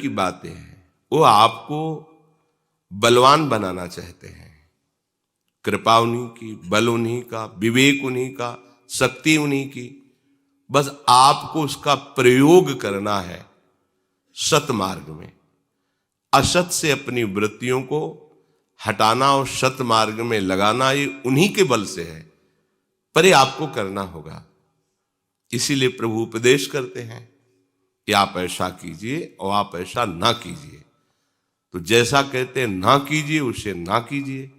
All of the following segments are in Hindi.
की बातें हैं, वो आपको बलवान बनाना चाहते हैं। कृपा उन्हीं की, बल उन्हीं का, विवेक उन्हीं का, शक्ति उन्हीं की, बस आपको उसका प्रयोग करना है सत मार्ग में। असत से अपनी वृत्तियों को हटाना और सत मार्ग में लगाना ये उन्हीं के बल से है, पर ये आपको करना होगा। इसीलिए प्रभु उपदेश करते हैं कि आप ऐसा कीजिए और आप ऐसा ना कीजिए। तो जैसा कहते हैं ना कीजिए उसे ना कीजिए,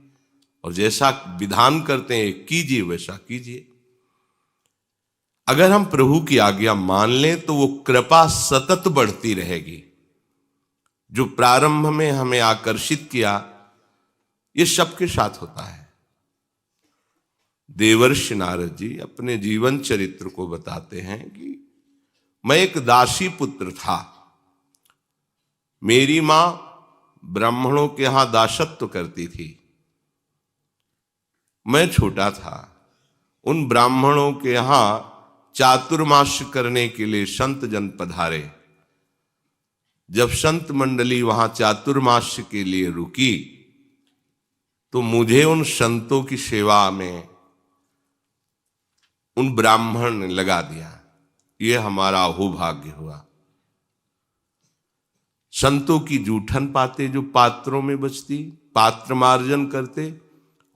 और जैसा विधान करते हैं कीजिए वैसा कीजिए। अगर हम प्रभु की आज्ञा मान लें तो वो कृपा सतत बढ़ती रहेगी। जो प्रारंभ में हमें आकर्षित किया, ये सबके साथ होता है। देवर्षि नारद जी अपने जीवन चरित्र को बताते हैं कि मैं एक दासी पुत्र था। मेरी मां ब्राह्मणों के यहां दासत्व करती थी। मैं छोटा था। उन ब्राह्मणों के यहां चातुर्मास्य करने के लिए संत जन पधारे। जब संत मंडली वहां चातुर्मास्य के लिए रुकी तो मुझे उन संतों की सेवा में उन ब्राह्मण ने लगा दिया। ये हमारा अहोभाग्य हुआ। संतों की जूठन पाते जो पात्रों में बचती, पात्र मार्जन करते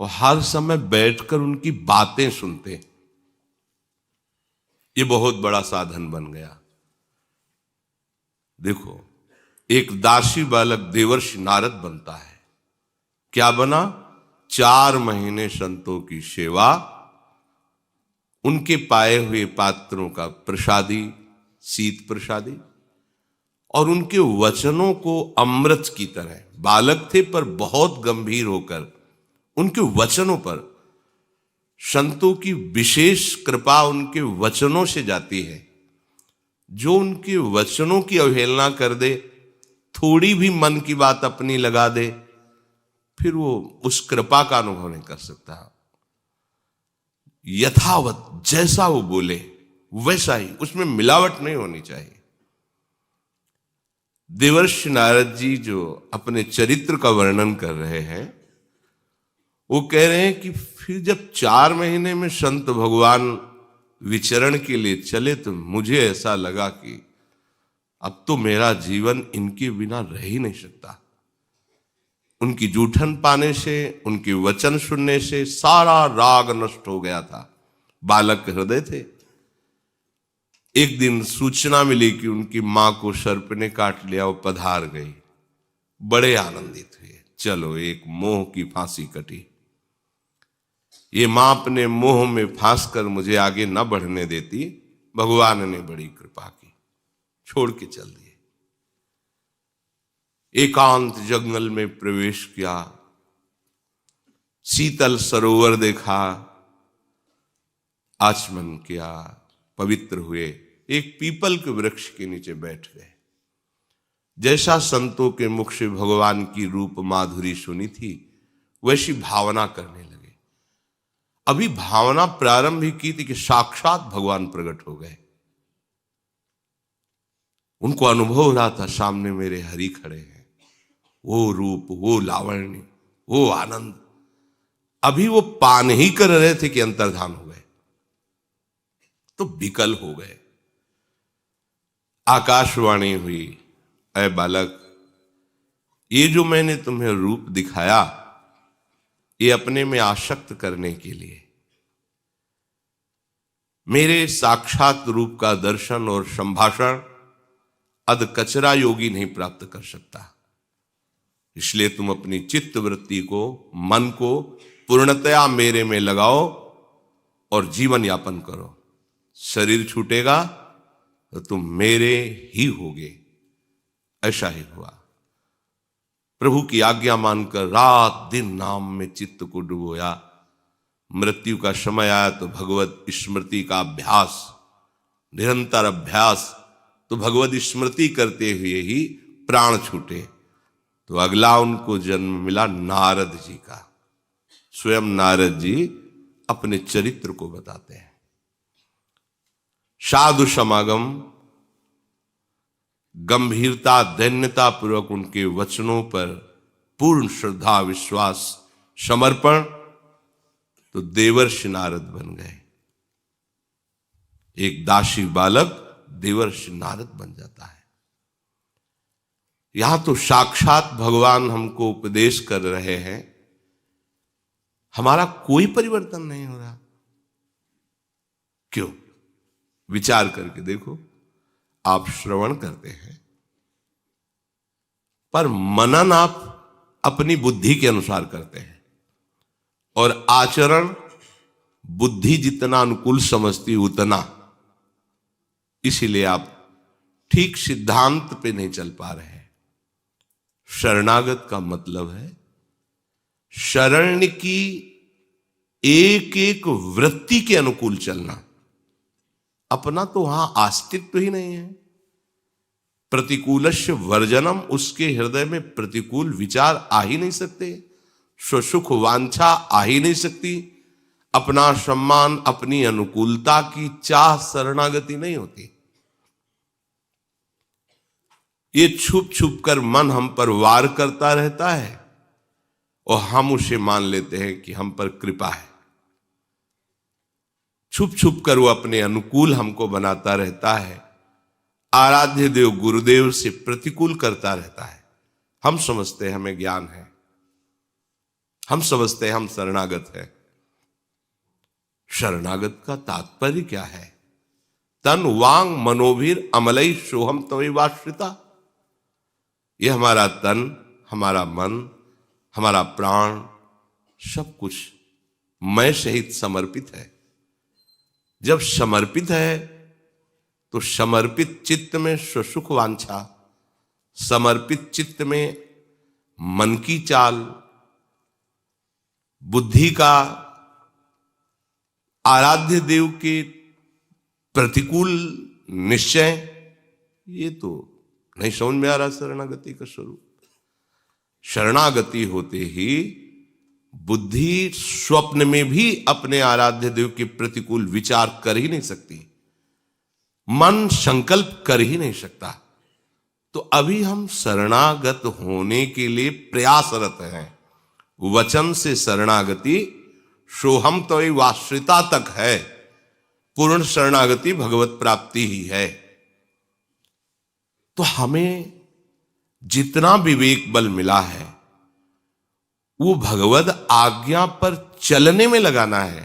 और हर समय बैठकर उनकी बातें सुनते। ये बहुत बड़ा साधन बन गया। देखो, एक दासी बालक देवर्षि नारद बनता है। क्या बना? 4 महीने संतों की सेवा, उनके पाए हुए पात्रों का प्रसादी, शीत प्रसादी, और उनके वचनों को अमृत की तरह, बालक थे पर बहुत गंभीर होकर उनके वचनों पर, संतों की विशेष कृपा उनके वचनों से जाती है। जो उनके वचनों की अवहेलना कर दे, थोड़ी भी मन की बात अपनी लगा दे, फिर वो उस कृपा का अनुभव नहीं कर सकता। यथावत जैसा वो बोले वैसा ही, उसमें मिलावट नहीं होनी चाहिए। देवर्षि नारद जी जो अपने चरित्र का वर्णन कर रहे हैं, वो कह रहे हैं कि फिर जब 4 महीने में संत भगवान विचरण के लिए चले तो मुझे ऐसा लगा कि अब तो मेरा जीवन इनके बिना रह ही नहीं सकता। उनकी जूठन पाने से, उनके वचन सुनने से सारा राग नष्ट हो गया था। बालक हृदय थे। एक दिन सूचना मिली कि उनकी मां को सर्प ने काट लिया, वो पधार गई। बड़े आनंदित हुए, चलो एक मोह की फांसी कटी। ये मां अपने मोह में फांस कर मुझे आगे न बढ़ने देती, भगवान ने बड़ी कृपा की, छोड़ के चल दिए। एकांत जंगल में प्रवेश किया, शीतल सरोवर देखा, आचमन किया, पवित्र हुए, एक पीपल के वृक्ष के नीचे बैठ गए। जैसा संतों के मुख से भगवान की रूप माधुरी सुनी थी, वैसी भावना करने लगे। अभी भावना प्रारंभ ही की थी कि साक्षात भगवान प्रकट हो गए। उनको अनुभव हो रहा था, सामने मेरे हरि खड़े हैं। वो रूप, वो लावण्य, वो आनंद, अभी वो पान ही कर रहे थे कि अंतर्धान हो गए, तो विकल हो गए। आकाशवाणी हुई, ऐ बालक, ये जो मैंने तुम्हें रूप दिखाया, ये अपने में आसक्त करने के लिए। मेरे साक्षात रूप का दर्शन और संभाषण अध कचरा योगी नहीं प्राप्त कर सकता। इसलिए तुम अपनी चित्त वृत्ति को, मन को पूर्णतया मेरे में लगाओ और जीवन यापन करो। शरीर छूटेगा तो तुम मेरे ही होगे। ऐसा ही हुआ। प्रभु की आज्ञा मानकर रात दिन नाम में चित्त को डुबोया। मृत्यु का समय आया तो भगवत स्मृति का अभ्यास, निरंतर अभ्यास, तो भगवत स्मृति करते हुए ही प्राण छूटे। तो अगला उनको जन्म मिला नारद जी का। स्वयं नारद जी अपने चरित्र को बताते हैं। साधु समागम, गंभीरता दैन्यता पूर्वक उनके वचनों पर पूर्ण श्रद्धा विश्वास समर्पण, तो देवर्षि नारद बन गए। एक दासी बालक देवर्षि नारद बन जाता है। यहां तो साक्षात भगवान हमको उपदेश कर रहे हैं, हमारा कोई परिवर्तन नहीं हो रहा। क्यों? विचार करके देखो। आप श्रवण करते हैं, पर मनन आप अपनी बुद्धि के अनुसार करते हैं, और आचरण बुद्धि जितना अनुकूल समझती उतना। इसीलिए आप ठीक सिद्धांत पे नहीं चल पा रहे हैं। शरणागत का मतलब है शरण की एक एक वृत्ति के अनुकूल चलना। अपना तो वहां अस्तित्व ही नहीं है। प्रतिकूलस्य वर्जनम, उसके हृदय में प्रतिकूल विचार आ ही नहीं सकते, स्वसुख वांछा आ ही नहीं सकती, अपना सम्मान अपनी अनुकूलता की चाह शरणागति नहीं होती। ये छुप छुप कर मन हम पर वार करता रहता है और हम उसे मान लेते हैं कि हम पर कृपा है। छुप छुप कर वो अपने अनुकूल हमको बनाता रहता है, आराध्य देव गुरुदेव से प्रतिकूल करता रहता है। हम समझते हैं हमें ज्ञान है, हम समझते हैं हम शरणागत है। शरणागत का तात्पर्य क्या है? तन वांग मनोभीर अमलई सोहम तवैवाश्रिता। यह हमारा तन, हमारा मन, हमारा प्राण, सब कुछ मैं सहित समर्पित है। जब समर्पित है तो समर्पित चित्त में स्वसुख वांछा, समर्पित चित्त में मन की चाल, बुद्धि का आराध्य देव के प्रतिकूल निश्चय, ये तो नहीं समझ में आ रहा शरणागति का स्वरूप। शरणागति होते ही बुद्धि स्वप्न में भी अपने आराध्य देव के प्रतिकूल विचार कर ही नहीं सकती, मन संकल्प कर ही नहीं सकता। तो अभी हम शरणागत होने के लिए प्रयासरत हैं। वचन से शरणागति सोहम तवैवाश्रिता तक है। पूर्ण शरणागति भगवत प्राप्ति ही है। तो हमें जितना विवेक बल मिला है वो भगवत आज्ञा पर चलने में लगाना है,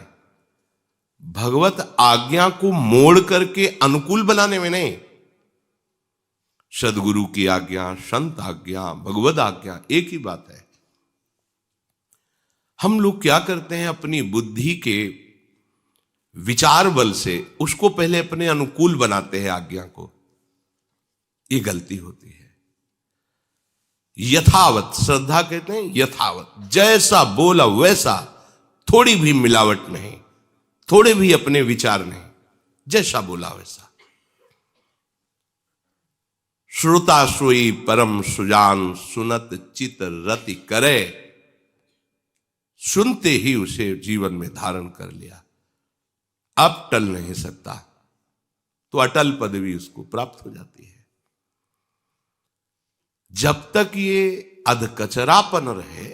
भगवत आज्ञा को मोड़ करके अनुकूल बनाने में नहीं। सदगुरु की आज्ञा, संत आज्ञा, भगवत आज्ञा एक ही बात है। हम लोग क्या करते हैं, अपनी बुद्धि के विचार बल से उसको पहले अपने अनुकूल बनाते हैं आज्ञा को। ये गलती होती है। यथावत श्रद्धा कहते हैं, यथावत जैसा बोला वैसा, थोड़ी भी मिलावट नहीं, थोड़े भी अपने विचार नहीं, जैसा बोला वैसा। श्रोता सोई परम सुजान, सुनत चित रति करे। सुनते ही उसे जीवन में धारण कर लिया, अब टल नहीं सकता, तो अटल पदवी उसको प्राप्त हो जाती है। जब तक ये अधकचरापन रहे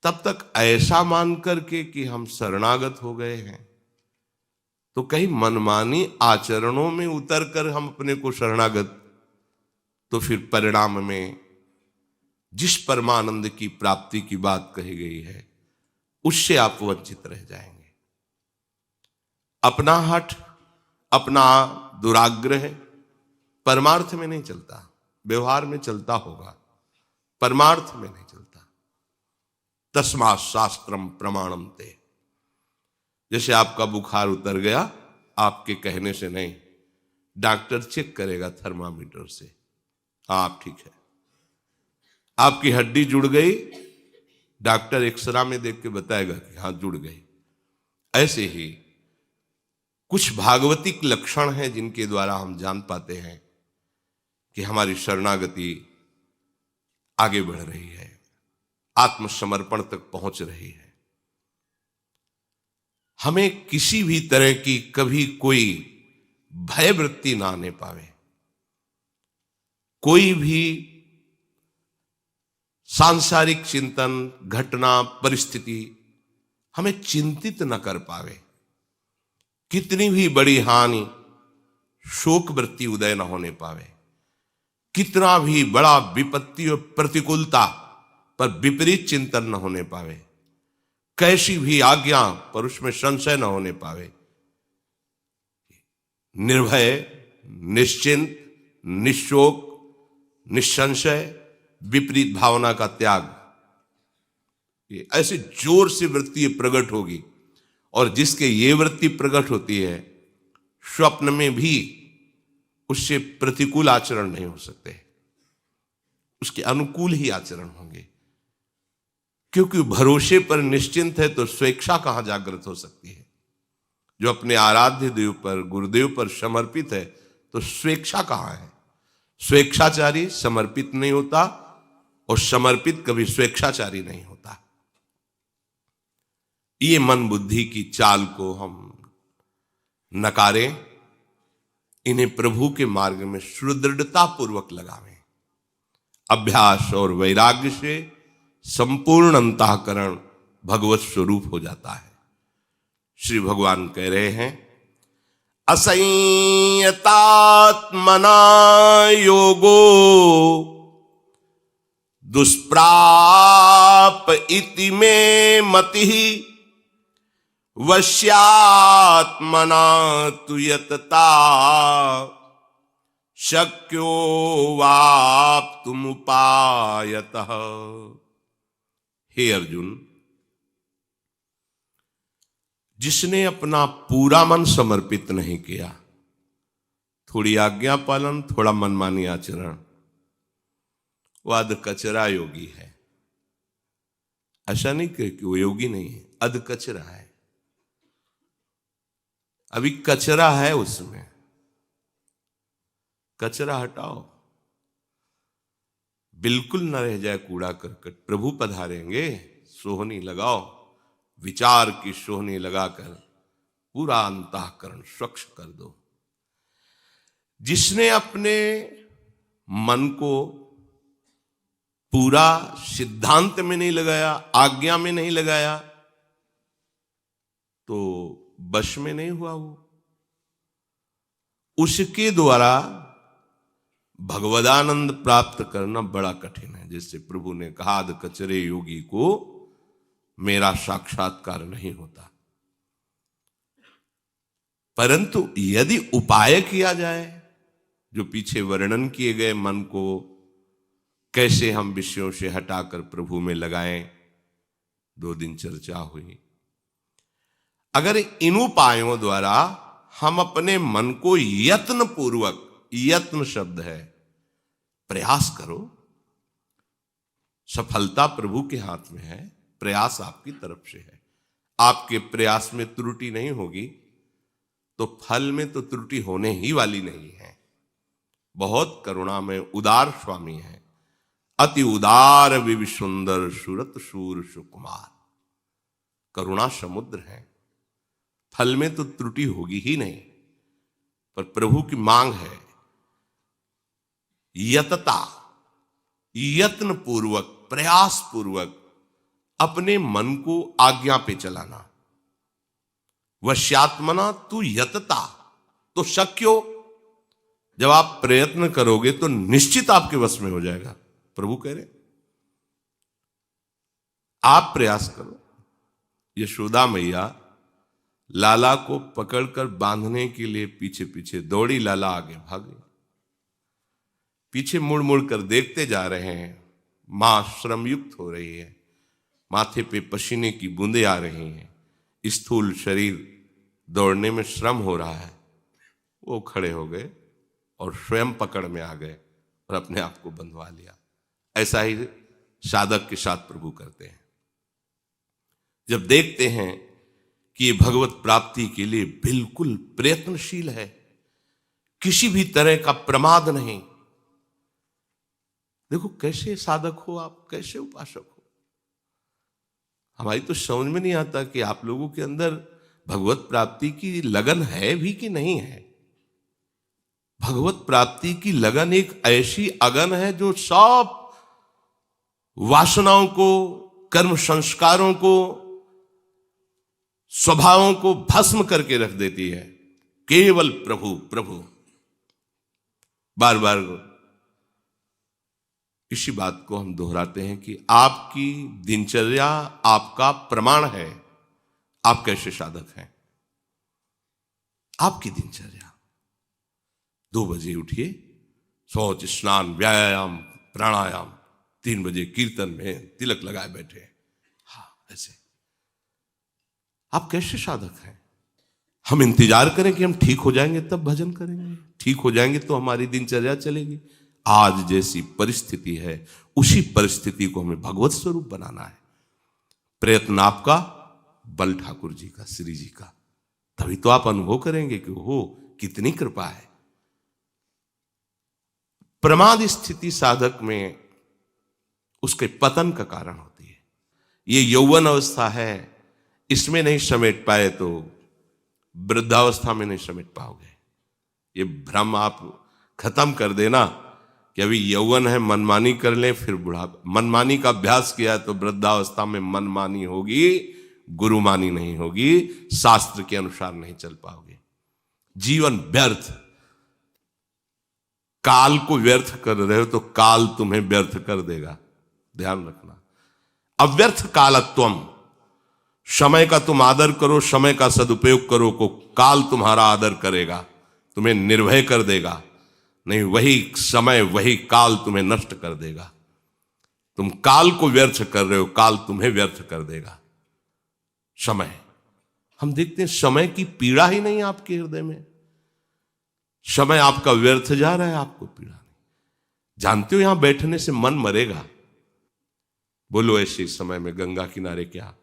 तब तक ऐसा मान करके कि हम शरणागत हो गए हैं, तो कहीं मनमानी आचरणों में उतर कर हम अपने को शरणागत, तो फिर परिणाम में जिस परमानंद की प्राप्ति की बात कही गई है उससे आप वंचित रह जाएंगे। अपना हठ, अपना दुराग्रह परमार्थ में नहीं चलता, व्यवहार में चलता होगा, परमार्थ में नहीं चलता। तस्मात् शास्त्रम प्रमाणम ते। जैसे आपका बुखार उतर गया, आपके कहने से नहीं, डॉक्टर चेक करेगा थर्मामीटर से, हाँ आप ठीक है। आपकी हड्डी जुड़ गई, डॉक्टर एक्सरा में देख के बताएगा कि हाँ जुड़ गई। ऐसे ही कुछ भागवतिक लक्षण हैं जिनके द्वारा हम जान पाते हैं कि हमारी शरणागति आगे बढ़ रही है, आत्मसमर्पण तक पहुंच रही है। हमें किसी भी तरह की कभी कोई भय वृत्ति ना आने पावे। कोई भी सांसारिक चिंतन, घटना, परिस्थिति हमें चिंतित न कर पावे। कितनी भी बड़ी हानि, शोक वृत्ति उदय न होने पावे। कितना भी बड़ा विपत्ति और प्रतिकूलता पर विपरीत चिंतन न होने पावे। कैसी भी आज्ञा पर उसमें संशय न होने पावे। निर्भय, निश्चिंत, निशोक, निसंशय, विपरीत भावना का त्याग, ये ऐसे जोर से वृत्ति प्रकट होगी। और जिसके ये वृत्ति प्रकट होती है, स्वप्न में भी उससे प्रतिकूल आचरण नहीं हो सकते, उसके अनुकूल ही आचरण होंगे। क्योंकि भरोसे पर निश्चिंत है तो स्वेच्छा कहां जागृत हो सकती है। जो अपने आराध्य देव पर, गुरुदेव पर समर्पित है तो स्वेच्छा कहां है। स्वेच्छाचारी समर्पित नहीं होता और समर्पित कभी स्वेच्छाचारी नहीं होता। ये मन बुद्धि की चाल को हम नकारें, इन्हें प्रभु के मार्ग में सुदृढ़ता पूर्वक लगावें। अभ्यास और वैराग्य से संपूर्ण अंतःकरण भगवत स्वरूप हो जाता है। श्री भगवान कह रहे हैं, असंयतात्मना योगो दुष्प्राप इति में मति वश्यात्मना तु यतता शक्यो वाप्तुमुपायतः। हे अर्जुन, जिसने अपना पूरा मन समर्पित नहीं किया, थोड़ी आज्ञा पालन, थोड़ा मनमानी आचरण, वह अधकचरा योगी है। ऐसा नहीं कि वो योगी नहीं है, अधकचरा है। अभी कचरा है उसमें, कचरा हटाओ, बिल्कुल न रह जाए कूड़ा करकट। प्रभु पधारेंगे, सोहनी लगाओ, विचार की सोहनी लगाकर पूरा अंतःकरण स्वच्छ कर दो। जिसने अपने मन को पूरा सिद्धांत में नहीं लगाया, आज्ञा में नहीं लगाया, तो वश में नहीं हुआ वो। उसके द्वारा भगवदानंद प्राप्त करना बड़ा कठिन है। जैसे प्रभु ने कहा, कचरे योगी को मेरा साक्षात्कार नहीं होता। परंतु यदि उपाय किया जाए, जो पीछे वर्णन किए गए, मन को कैसे हम विषयों से हटाकर प्रभु में लगाएं, 2 दिन चर्चा हुई। अगर इन उपायों द्वारा हम अपने मन को यत्न पूर्वक, यत्न शब्द है, प्रयास करो, सफलता प्रभु के हाथ में है, प्रयास आपकी तरफ से है। आपके प्रयास में त्रुटि नहीं होगी तो फल में तो त्रुटि होने ही वाली नहीं है। बहुत करुणा में उदार स्वामी है, अति उदार विवि सुंदर सुरत शूर सुकुमार। करुणा समुद्र है, फल में तो त्रुटि होगी ही नहीं। पर प्रभु की मांग है यतता, यत्न पूर्वक, प्रयास पूर्वक अपने मन को आज्ञा पे चलाना। वश्यात्मना तू यतता, तो शक्यो, जब आप प्रयत्न करोगे तो निश्चित आपके वश में हो जाएगा। प्रभु कह रहे आप प्रयास करो। यशोदा मैया लाला को पकड़कर बांधने के लिए पीछे पीछे दौड़ी, लाला आगे भागे। पीछे मुड़ मुड़ कर देखते जा रहे हैं। मां श्रमयुक्त हो रही है, माथे पे पसीने की बूंदें आ रही हैं, स्थूल शरीर दौड़ने में श्रम हो रहा है। वो खड़े हो गए और स्वयं पकड़ में आ गए और अपने आप को बंधवा लिया। ऐसा ही साधक के साथ प्रभु करते हैं। जब देखते हैं कि ये भगवत प्राप्ति के लिए बिल्कुल प्रयत्नशील है, किसी भी तरह का प्रमाद नहीं। देखो कैसे साधक हो आप, कैसे उपासक हो। हमारी तो समझ में नहीं आता कि आप लोगों के अंदर भगवत प्राप्ति की लगन है भी कि नहीं है। भगवत प्राप्ति की लगन एक ऐसी अगन है जो सब वासनाओं को, कर्म संस्कारों को, स्वभावों को भस्म करके रख देती है। केवल प्रभु प्रभु। बार बार इसी बात को हम दोहराते हैं कि आपकी दिनचर्या आपका प्रमाण है आप कैसे साधक हैं। आपकी दिनचर्या 2 बजे उठिए, शौच, स्नान, व्यायाम, प्राणायाम, 3 बजे कीर्तन में तिलक लगाए बैठे। हाँ, ऐसे आप कैसे साधक हैं। हम इंतजार करें कि हम ठीक हो जाएंगे तब भजन करेंगे, ठीक हो जाएंगे तो हमारी दिनचर्या चलेगी। आज जैसी परिस्थिति है उसी परिस्थिति को हमें भगवत स्वरूप बनाना है। प्रयत्न आपका, बल ठाकुर जी का, श्री जी का। तभी तो आप अनुभव करेंगे कि हो कितनी कृपा है। प्रमाद स्थिति साधक में उसके पतन का कारण होती है। ये यौवन अवस्था है, इसमें नहीं समेट पाए तो वृद्धावस्था में नहीं समेट पाओगे। ये भ्रम आप खत्म कर देना कि अभी यौवन है, मनमानी कर ले, फिर बुढ़ापा। मनमानी का अभ्यास किया तो वृद्धावस्था में मनमानी होगी, गुरुमानी नहीं होगी, शास्त्र के अनुसार नहीं चल पाओगे। जीवन व्यर्थ, काल को व्यर्थ कर रहे हो तो काल तुम्हें व्यर्थ कर देगा, ध्यान रखना। अव्यर्थ कालत्वम, समय का तुम आदर करो, समय का सदुपयोग करो को काल तुम्हारा आदर करेगा, तुम्हें निर्भय कर देगा। नहीं, वही समय वही काल तुम्हें नष्ट कर देगा। तुम काल को व्यर्थ कर रहे हो, काल तुम्हें व्यर्थ कर देगा। समय, हम देखते हैं समय की पीड़ा ही नहीं आपके हृदय में। समय आपका व्यर्थ जा रहा है, आपको पीड़ा नहीं। जानते हो यहां बैठने से मन मरेगा। बोलो ऐसे समय में गंगा किनारे क्या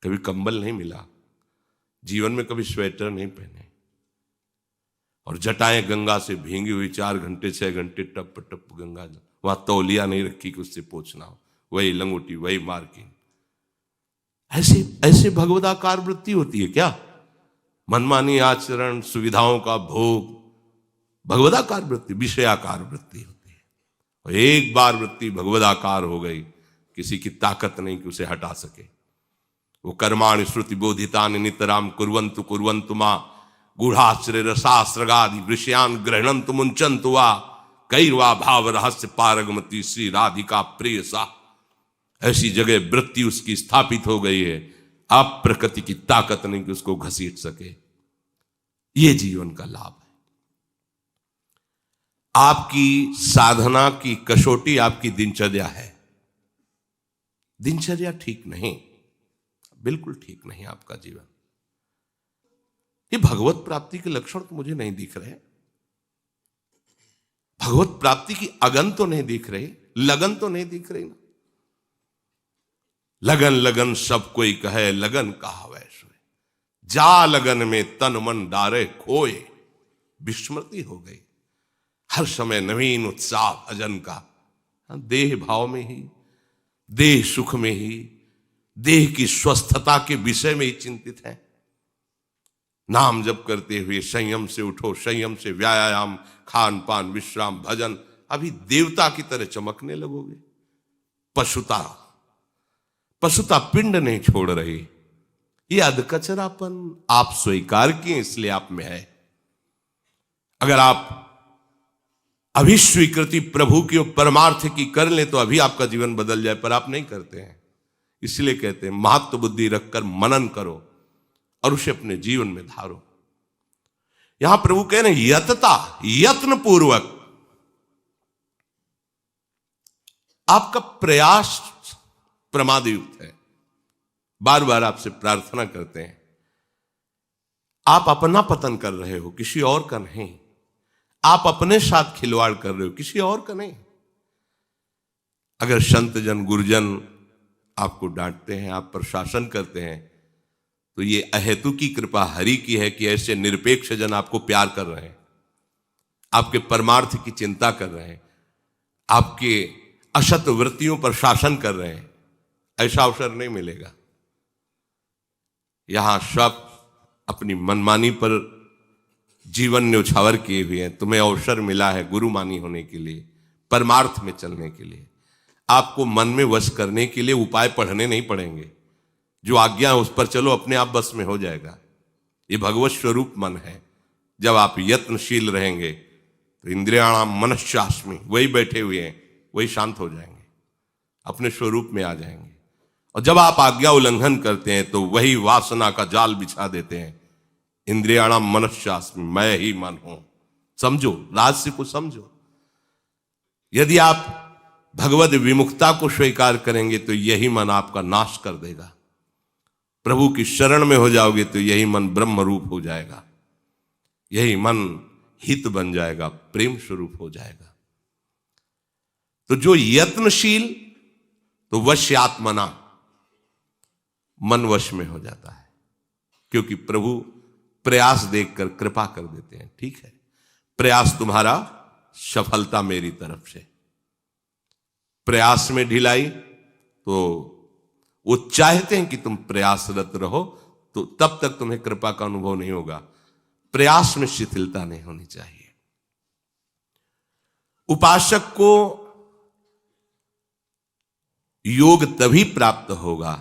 कभी कंबल नहीं मिला, जीवन में कभी स्वेटर नहीं पहने, और जटाएं गंगा से भींगी हुई 4 घंटे 6 घंटे टप टप गंगा, वहां तौलिया नहीं रखी कि उससे पोंछना हो, वही लंगोटी, वही मार्किंग। ऐसे ऐसे भगवदाकार वृत्ति होती है क्या। मनमानी आचरण, सुविधाओं का भोग, भगवदाकार वृत्ति, विषयाकार वृत्ति होती है। और एक बार वृत्ति भगवदाकार हो गई, किसी की ताकत नहीं कि उसे हटा सके। वो कर्माणि श्रुति बोधितानि नितराम कुर्वन्तु कुर्वन्तु मा गूढ़ाश्रय रसास्रगादि विषयान गृह्णन्तु मुंचन्तु वा कैर्वा भाव रहस्य पारगमति श्री राधिका प्रिय सा। ऐसी जगह वृत्ति उसकी स्थापित हो गई है, अब प्रकृति की ताकत नहीं कि उसको घसीट सके। ये जीवन का लाभ है। आपकी साधना की कसौटी आपकी दिनचर्या है। दिनचर्या ठीक नहीं, बिल्कुल ठीक नहीं आपका जीवन। ये भगवत प्राप्ति के लक्षण तो मुझे नहीं दिख रहे। भगवत प्राप्ति की अगन तो नहीं दिख रही, लगन तो नहीं दिख रही ना। लगन लगन सब कोई कहे, लगन कहा वैसे जा लगन में तन मन डारे खोए। विस्मृति हो गई। हर समय नवीन उत्साह भजन का, देह भाव में ही, देह सुख में ही, देह की स्वस्थता के विषय में ही चिंतित है। नाम जप करते हुए संयम से उठो, संयम से व्यायाम, खान पान, विश्राम, भजन, अभी देवता की तरह चमकने लगोगे। पशुता पिंड नहीं छोड़ रही। ये अधकचरापन आप स्वीकार किए इसलिए आप में है। अगर आप अभी स्वीकृति प्रभु की और परमार्थ की कर ले तो अभी आपका जीवन बदल जाए, पर आप नहीं करते हैं। इसलिए कहते हैं महत्व बुद्धि रखकर मनन करो और उसे अपने जीवन में धारो। यहां प्रभु कह रहे हैं यतता, यत्न पूर्वक आपका प्रयास प्रमादयुक्त है। बार बार आपसे प्रार्थना करते हैं, आप अपना पतन कर रहे हो, किसी और का नहीं। आप अपने साथ खिलवाड़ कर रहे हो, किसी और का नहीं। अगर संत जन गुरुजन आपको डांटते हैं, आप पर शासन करते हैं, तो ये अहेतु की कृपा हरि की है कि ऐसे निरपेक्ष जन आपको प्यार कर रहे हैं, आपके परमार्थ की चिंता कर रहे हैं, आपके असत वृत्तियों पर शासन कर रहे हैं। ऐसा अवसर नहीं मिलेगा। यहां सब अपनी मनमानी पर जीवन न्योछावर किए हुए हैं, तुम्हें अवसर मिला है गुरुमानी होने के लिए, परमार्थ में चलने के लिए। आपको मन में वश करने के लिए उपाय पढ़ने नहीं पड़ेंगे, जो आज्ञा है उस पर चलो, अपने आप बस में हो जाएगा। ये भगवत स्वरूप मन है। जब आप यत्नशील रहेंगे तो इंद्रियाणाम मनश्चास्मि, वही बैठे हुए हैं, वही शांत हो जाएंगे, अपने स्वरूप में आ जाएंगे। और जब आप आज्ञा उल्लंघन करते हैं तो वही वासना का जाल बिछा देते हैं। इंद्रियाणाम मनश्चास्मि, मैं ही मन हूं। समझो, रहस्य को समझो। यदि आप भगवद विमुखता को स्वीकार करेंगे तो यही मन आपका नाश कर देगा। प्रभु की शरण में हो जाओगे तो यही मन ब्रह्म रूप हो जाएगा, यही मन हित बन जाएगा, प्रेम स्वरूप हो जाएगा। तो जो यत्नशील, तो वश्यात्मना, मन वश में हो जाता है, क्योंकि प्रभु प्रयास देखकर कृपा कर देते हैं। ठीक है, प्रयास तुम्हारा, सफलता मेरी तरफ से। प्रयास में ढिलाई, तो वो चाहते हैं कि तुम प्रयासरत रहो, तो तब तक तुम्हें कृपा का अनुभव नहीं होगा। प्रयास में शिथिलता नहीं होनी चाहिए। उपासक को योग तभी प्राप्त होगा,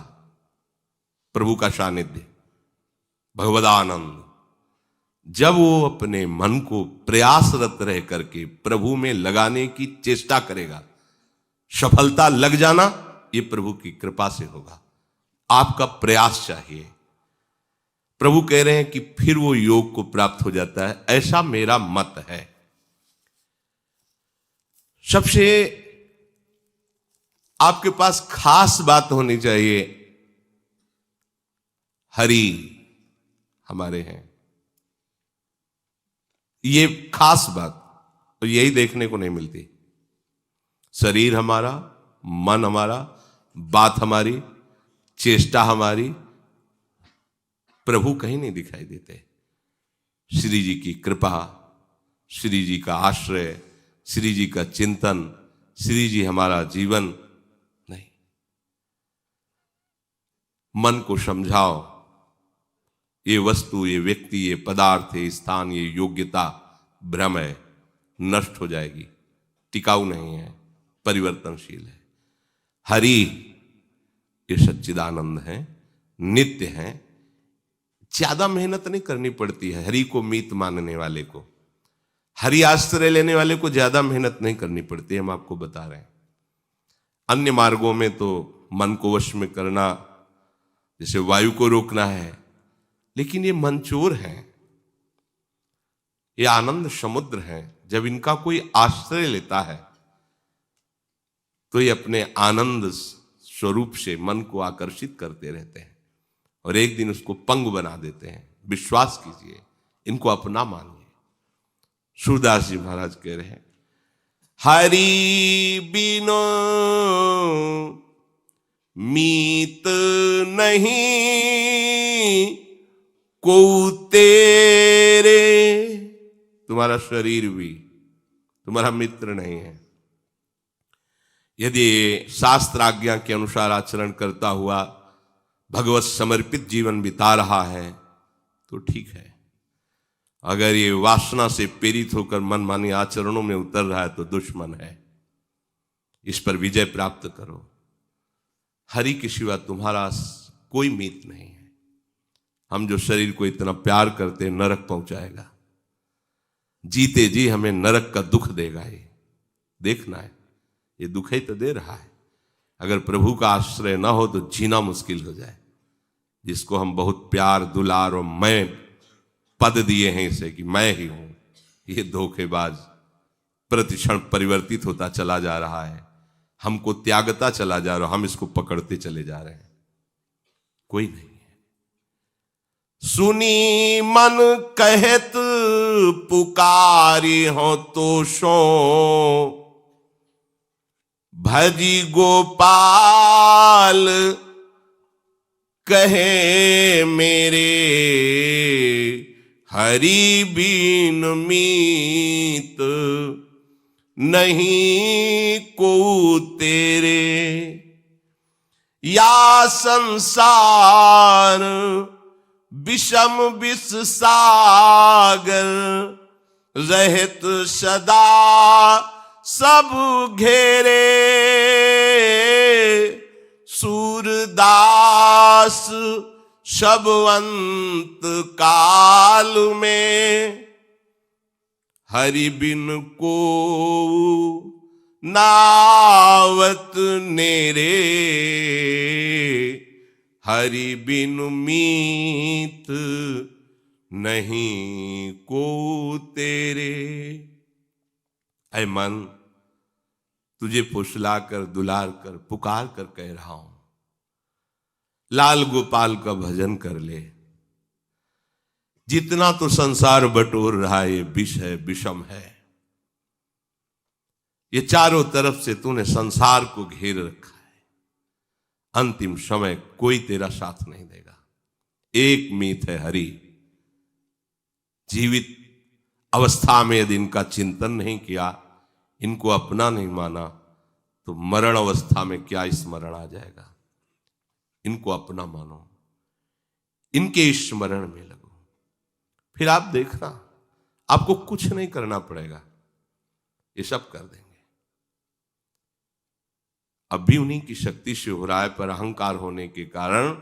प्रभु का सानिध्य, भगवदानंद, जब वो अपने मन को प्रयासरत रह करके प्रभु में लगाने की चेष्टा करेगा। सफलता लग जाना ये प्रभु की कृपा से होगा, आपका प्रयास चाहिए। प्रभु कह रहे हैं कि फिर वो योग को प्राप्त हो जाता है, ऐसा मेरा मत है। सबसे आपके पास खास बात होनी चाहिए, हरि हमारे हैं, ये खास बात तो यही देखने को नहीं मिलती। शरीर हमारा, मन हमारा, बात हमारी, चेष्टा हमारी, प्रभु कहीं नहीं दिखाई देते। श्री जी की कृपा, श्री जी का आश्रय, श्री जी का चिंतन, श्री जी हमारा जीवन नहीं। मन को समझाओ, ये वस्तु, ये व्यक्ति, ये पदार्थ, ये स्थान, ये योग्यता भ्रम है, नष्ट हो जाएगी, टिकाऊ नहीं है, परिवर्तनशील है। हरि ये सच्चिदानंद है, नित्य है। ज्यादा मेहनत नहीं करनी पड़ती है हरि को मीत मानने वाले को, हरि आश्रय लेने वाले को ज्यादा मेहनत नहीं करनी पड़ती है, हम आपको बता रहे हैं। अन्य मार्गों में तो मन को वश में करना, जैसे वायु को रोकना है, लेकिन ये मनचोर हैं, ये आनंद समुद्र हैं। जब इनका कोई आश्रय लेता है तो ये अपने आनंद स्वरूप से मन को आकर्षित करते रहते हैं और एक दिन उसको पंग बना देते हैं। विश्वास कीजिए, इनको अपना मानिए। सूरदास जी महाराज कह रहे हैं, हरि बिनो मीत नहीं को तेरे। तुम्हारा शरीर भी तुम्हारा मित्र नहीं है। यदि शास्त्र आज्ञा के अनुसार आचरण करता हुआ भगवत समर्पित जीवन बिता रहा है तो ठीक है। अगर ये वासना से प्रेरित होकर मनमानी आचरणों में उतर रहा है तो दुश्मन है। इस पर विजय प्राप्त करो। हरि के सिवा तुम्हारा कोई मीत नहीं है। हम जो शरीर को इतना प्यार करते हैं, नरक पहुंचाएगा, जीते जी हमें नरक का दुख देगा। ये देखना है, ये दुख ही तो दे रहा है। अगर प्रभु का आश्रय ना हो तो जीना मुश्किल हो जाए। जिसको हम बहुत प्यार, दुलार और मैं पद दिए हैं इसे कि मैं ही हूं, ये धोखेबाज प्रतिक्षण परिवर्तित होता चला जा रहा है, हमको त्यागता चला जा रहा है, हम इसको पकड़ते चले जा रहे हैं। कोई नहीं है। सुनी मन कहत पुकारी हो तो सो, भजी गोपाल कहे मेरे, हरि बिन मीत नहीं को तेरे। या संसार विषम विष सागर रहत सदा सब घेरे, सूरदास सब अंत काल में, हरि बिन को नावत नेरे, हरि बिन मीत नहीं को तेरे। ऐ मन, तुझे फुसला कर दुलार कर पुकार कर कह रहा हूं, लाल गोपाल का भजन कर ले। जितना तो संसार बटोर रहा है ये विष है, विषम है। ये चारों तरफ से तूने संसार को घेर रखा है। अंतिम समय कोई तेरा साथ नहीं देगा। एक मीत है हरि। जीवित अवस्था में यदि इनका चिंतन नहीं किया, इनको अपना नहीं माना, तो मरण अवस्था में क्या स्मरण आ जाएगा। इनको अपना मानो, इनके स्मरण में लगो, फिर आप देखना आपको कुछ नहीं करना पड़ेगा, ये सब कर देंगे। अभी उन्हीं की शक्ति से हो रहा है, पर अहंकार होने के कारण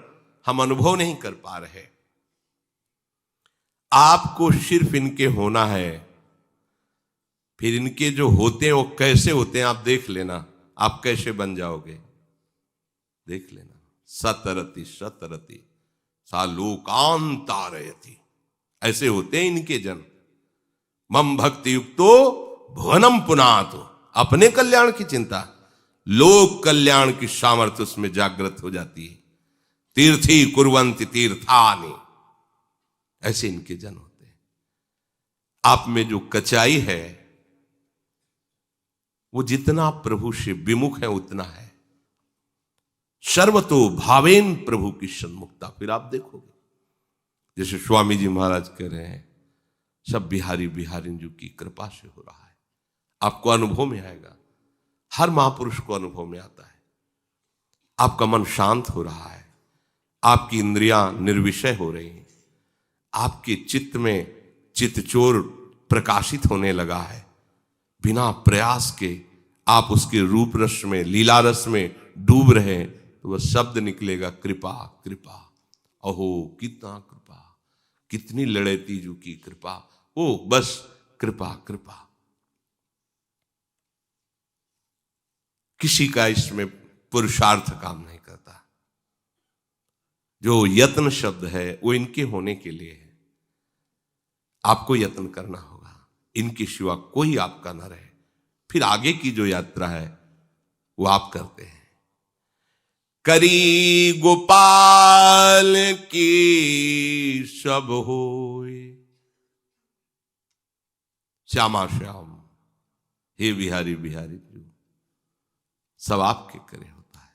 हम अनुभव नहीं कर पा रहे। आपको सिर्फ इनके होना है, फिर इनके जो होते हैं वो कैसे होते हैं आप देख लेना। आप कैसे बन जाओगे देख लेना। सतरति सतरति सा लोकांतारयति, ऐसे होते हैं इनके जन्म। मम भक्ति युक्तो भुवनम पुनातो, अपने कल्याण की चिंता, लोक कल्याण की सामर्थ्य उसमें जागृत हो जाती है। तीर्थी कुर्वन्ति तीर्थानि, ऐसे इनके जन्म होते हैं। आप में जो कचाई है वो जितना प्रभु से विमुख है उतना है। सर्वतो भावेन प्रभु की सन्मुखता, फिर आप देखोगे जैसे स्वामी जी महाराज कह रहे हैं, सब बिहारी बिहारी जी की कृपा से हो रहा है। आपको अनुभव में आएगा, हर महापुरुष को अनुभव में आता है। आपका मन शांत हो रहा है, आपकी इंद्रियां निर्विषय हो रही हैं, आपके चित्त में चित्तचोर प्रकाशित होने लगा है। बिना प्रयास के आप उसके रूप रस में, लीला रस में डूब रहे हैं, तो वह शब्द निकलेगा कृपा कृपा। अहो कितना कृपा, कितनी लड़ेती जू की कृपा, ओ बस कृपा कृपा। किसी का इसमें पुरुषार्थ काम नहीं करता। जो यत्न शब्द है वो इनके होने के लिए है। आपको यत्न करना होगा, इनके सिवा कोई आपका ना रहे। फिर आगे की जो यात्रा है वो आप करते हैं। करी गोपाल की सब होए, श्यामा श्याम हे बिहारी बिहारी जो सब आपके करे होता है।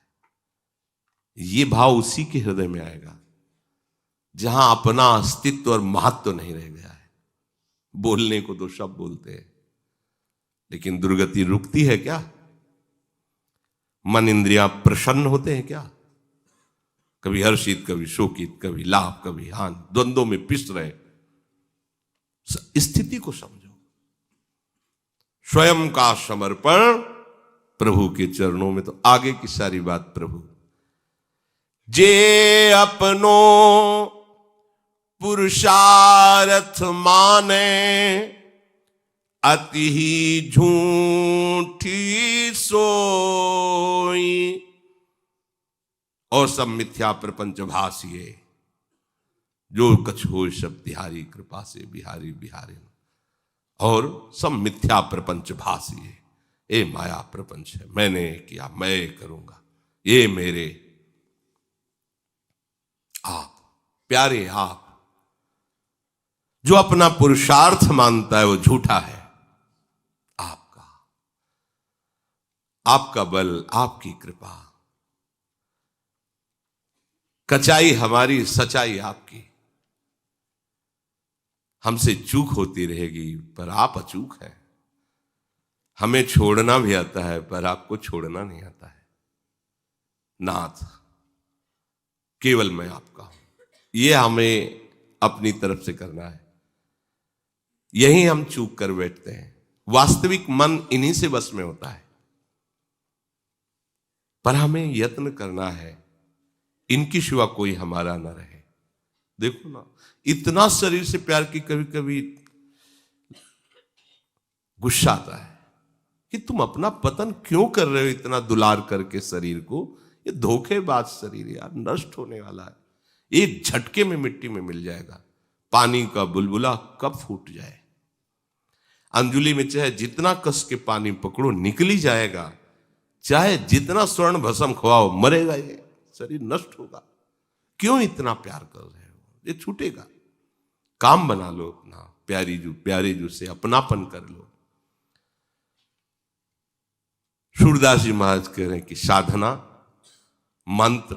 ये भाव उसी के हृदय में आएगा जहां अपना अस्तित्व और महत्व नहीं रह गया है। बोलने को तो सब बोलते हैं, लेकिन दुर्गति रुकती है क्या? मन इंद्रियां प्रसन्न होते हैं क्या? कभी हर्षित, कभी शोकित, कभी लाभ, कभी हानि, द्वंद्वों में पिस रहे। स्थिति को समझो। स्वयं का समर्पण प्रभु के चरणों में, तो आगे की सारी बात प्रभु। जे अपनो पुरुषार्थ माने, अति ही झूठी सोई, और सब मिथ्या प्रपंच भासिए। जो कछ हो सब तिहारी कृपा से बिहारी बिहारी, और सब मिथ्या प्रपंच भासिए। ये माया प्रपंच है, मैंने किया मैं करूंगा, ये मेरे। आप प्यारे, आप जो अपना पुरुषार्थ मानता है वो झूठा है। आपका बल, आपकी कृपा, कचाई हमारी, सच्चाई आपकी। हमसे चूक होती रहेगी, पर आप अचूक हैं। हमें छोड़ना भी आता है, पर आपको छोड़ना नहीं आता है। नाथ, केवल मैं आपका हूं, ये हमें अपनी तरफ से करना है। यही हम चूक कर बैठते हैं। वास्तविक मन इन्हीं से बस में होता है। पर हमें यत्न करना है इनकी सिवा कोई हमारा न रहे। देखो ना, इतना शरीर से प्यार की कभी कभी गुस्सा आता है कि तुम अपना पतन क्यों कर रहे हो इतना दुलार करके शरीर को। ये धोखेबाज शरीर यार, नष्ट होने वाला है, एक झटके में मिट्टी में मिल जाएगा। पानी का बुलबुला कब फूट जाए। अंजुली में चाहे जितना कस के पानी पकड़ो निकल ही जाएगा, चाहे जितना स्वर्ण भस्म खवाओ मरेगा, ये शरीर नष्ट होगा। क्यों इतना प्यार कर रहे हो, ये छूटेगा। काम बना लो अपना, प्यारे जू से अपनापन कर लो। सूरदास जी महाराज कह रहे हैं कि साधना, मंत्र,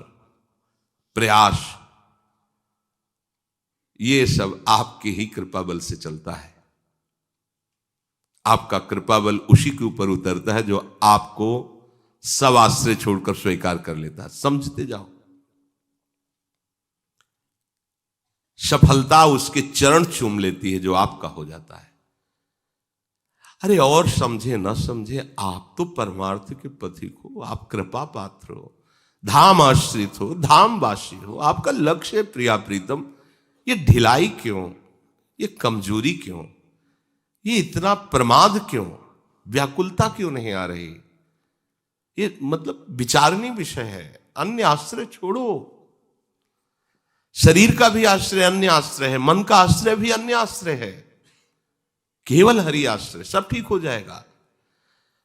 प्रयास, ये सब आपके ही कृपा बल से चलता है। आपका कृपा बल उसी के ऊपर उतरता है जो आपको सब आश्रय छोड़कर स्वीकार कर लेता है। समझते जाओ, सफलता उसके चरण चूम लेती है जो आपका हो जाता है। अरे और समझे न समझे, आप तो परमार्थ के पथिक हो, आप कृपा पात्र हो, धाम आश्रित हो, धाम वासी हो, आपका लक्ष्य है प्रिया प्रीतम। ये ढिलाई क्यों, ये कमजोरी क्यों, ये इतना प्रमाद क्यों, व्याकुलता क्यों नहीं आ रही। ये मतलब विचारणीय विषय है। अन्य आश्रय छोड़ो, शरीर का भी आश्रय अन्य आश्रय है, मन का आश्रय भी अन्य आश्रय है, केवल हरि आश्रय, सब ठीक हो जाएगा।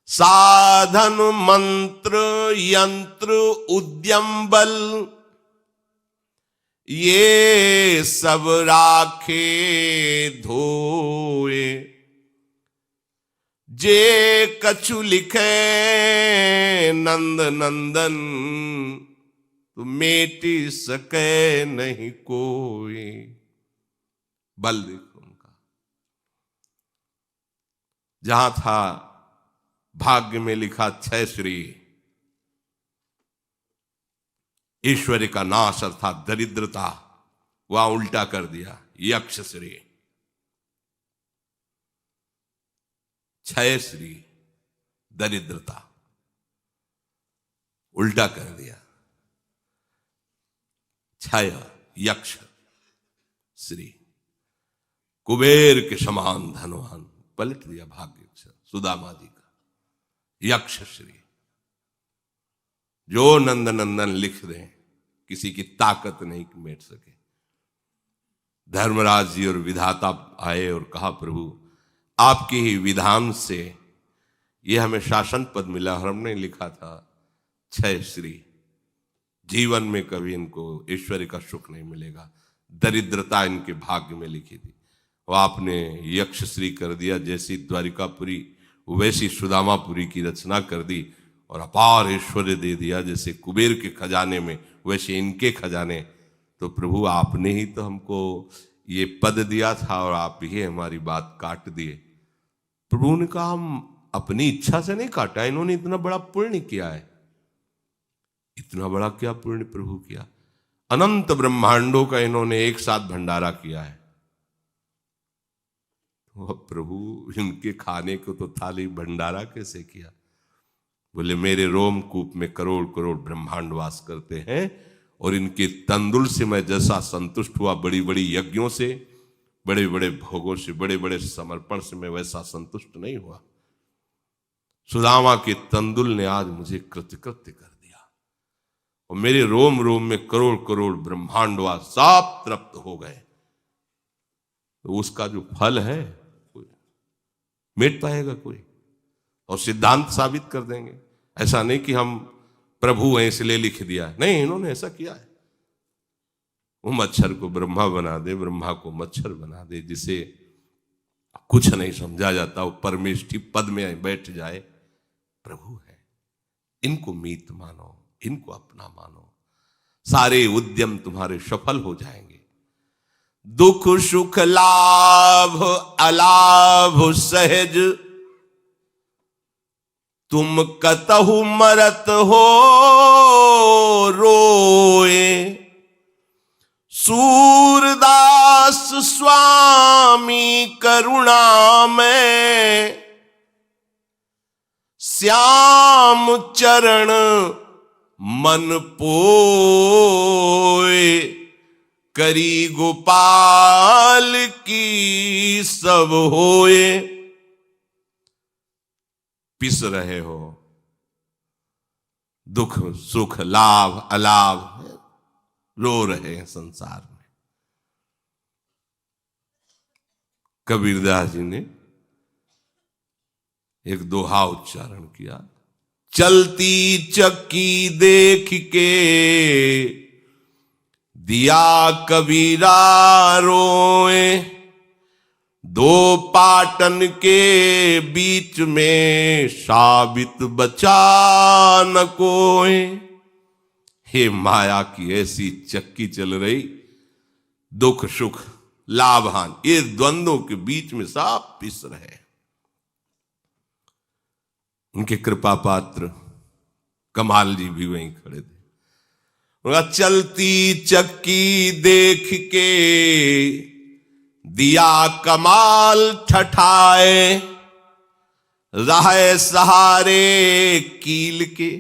साधन मंत्र यंत्र उद्यम बल ये सब राखे धोए, जे कछु लिखे नंद नंदन तो मेटी सके नहीं कोई। बल देखो उनका, जहां था भाग्य में लिखा क्षय श्री, ईश्वरी का नाश अर्थात दरिद्रता, वहां उल्टा कर दिया यक्ष श्री, क्षय श्री, दरिद्रता उल्टा कर दिया। क्षय यक्ष श्री, कुबेर के समान धनवान, पलट दिया भाग्य सुदामा जी का। यक्ष श्री, जो नंद नंदन लिख दें किसी की ताकत नहीं मेट सके। धर्मराज जी और विधाता आए और कहा प्रभु आपके ही विधान से ये हमें शासन पद मिला, हमने लिखा था क्षय श्री, जीवन में कभी इनको ईश्वरी का सुख नहीं मिलेगा, दरिद्रता इनके भाग्य में लिखी थी। वो आपने यक्ष श्री कर दिया। जैसी द्वारिकापुरी वैसी सुदामापुरी की रचना कर दी और अपार ऐश्वर्य दे दिया। जैसे कुबेर के खजाने में वैसे इनके खजाने। तो प्रभु आपने ही तो हमको ये पद दिया था और आप ही हमारी बात काट दिए। प्रभु ने कहा हम अपनी इच्छा से नहीं काटा, इन्होंने इतना बड़ा पुण्य किया है। इतना बड़ा क्या पुण्य प्रभु किया, अनंत ब्रह्मांडों का इन्होंने एक साथ भंडारा किया है। तो प्रभु इनके खाने को तो थाली भंडारा कैसे किया। बोले मेरे रोमकूप में करोड़ करोड़ ब्रह्मांड वास करते हैं और इनके तंदुल से मैं जैसा संतुष्ट हुआ, बड़ी बड़ी यज्ञों से, बड़े बड़े भोगों से, बड़े बड़े समर्पण से मैं वैसा संतुष्ट नहीं हुआ। सुदामा के तंदुल ने आज मुझे कृतकृत्य कर दिया और मेरे रोम रोम में करोड़ करोड़ ब्रह्मांडवास सब तृप्त हो गए। तो उसका जो फल है मेट पाएगा कोई, और सिद्धांत साबित कर देंगे। ऐसा नहीं कि हम प्रभु हैं इसलिए लिख दिया है, नहीं, इन्होंने ऐसा किया है। वो मच्छर को ब्रह्मा बना दे, ब्रह्मा को मच्छर बना दे, जिसे कुछ नहीं समझा जाता वो परमेष्ठी पद में बैठ जाए। प्रभु है, इनको मीत मानो, इनको अपना मानो, सारे उद्यम तुम्हारे सफल हो जाएंगे। दुख सुख लाभ अलाभ सहज तुम कतहु मरत हो रोए। सूरदास दास स्वामी करुणा में, श्याम चरण मन पोए, करी गोपाल की सब होए। पिस रहे हो, दुख सुख लाभ अलाभ रो रहे हैं संसार में। कबीरदास जी ने एक दोहा उच्चारण किया, चलती चक्की देख के दिया कबीरा रोए, दो पाटन के बीच में साबित बचा न कोई। हे माया की ऐसी चक्की चल रही, दुख सुख लाभ हानि ये द्वंद्वों के बीच में सब पिस रहे। उनके कृपा पात्र कमाल जी भी वहीं खड़े थे। उनका चलती चक्की देख के दिया कमाल ठठाए, रहे सहारे कील के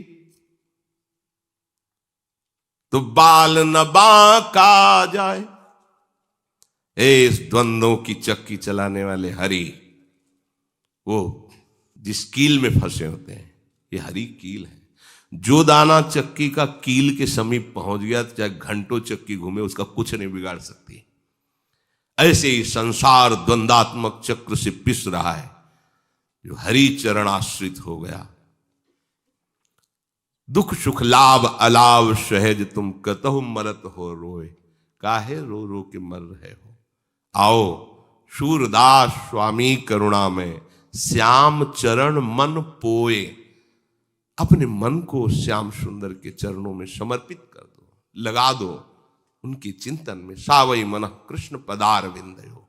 तो बाल न बांका जाए। इस द्वंद्वों की चक्की चलाने वाले हरि, वो जिस कील में फंसे होते हैं, ये हरि कील है। जो दाना चक्की का कील के समीप पहुंच गया, चाहे घंटों चक्की घूमे, उसका कुछ नहीं बिगाड़ सकती। ऐसे ही संसार द्वंदात्मक चक्र से पिस रहा है। जो हरि चरण आश्रित हो गया, दुख सुख लाभ अलाभ सहज तुम कतहु मरत हो रोए, काहे रो रो के मर रहे हो। आओ सूरदास स्वामी करुणा में, श्याम चरण मन पोए। अपने मन को श्याम सुंदर के चरणों में समर्पित कर दो, लगा दो उनके चिंतन में। सावई मन कृष्ण पदार विंदयो।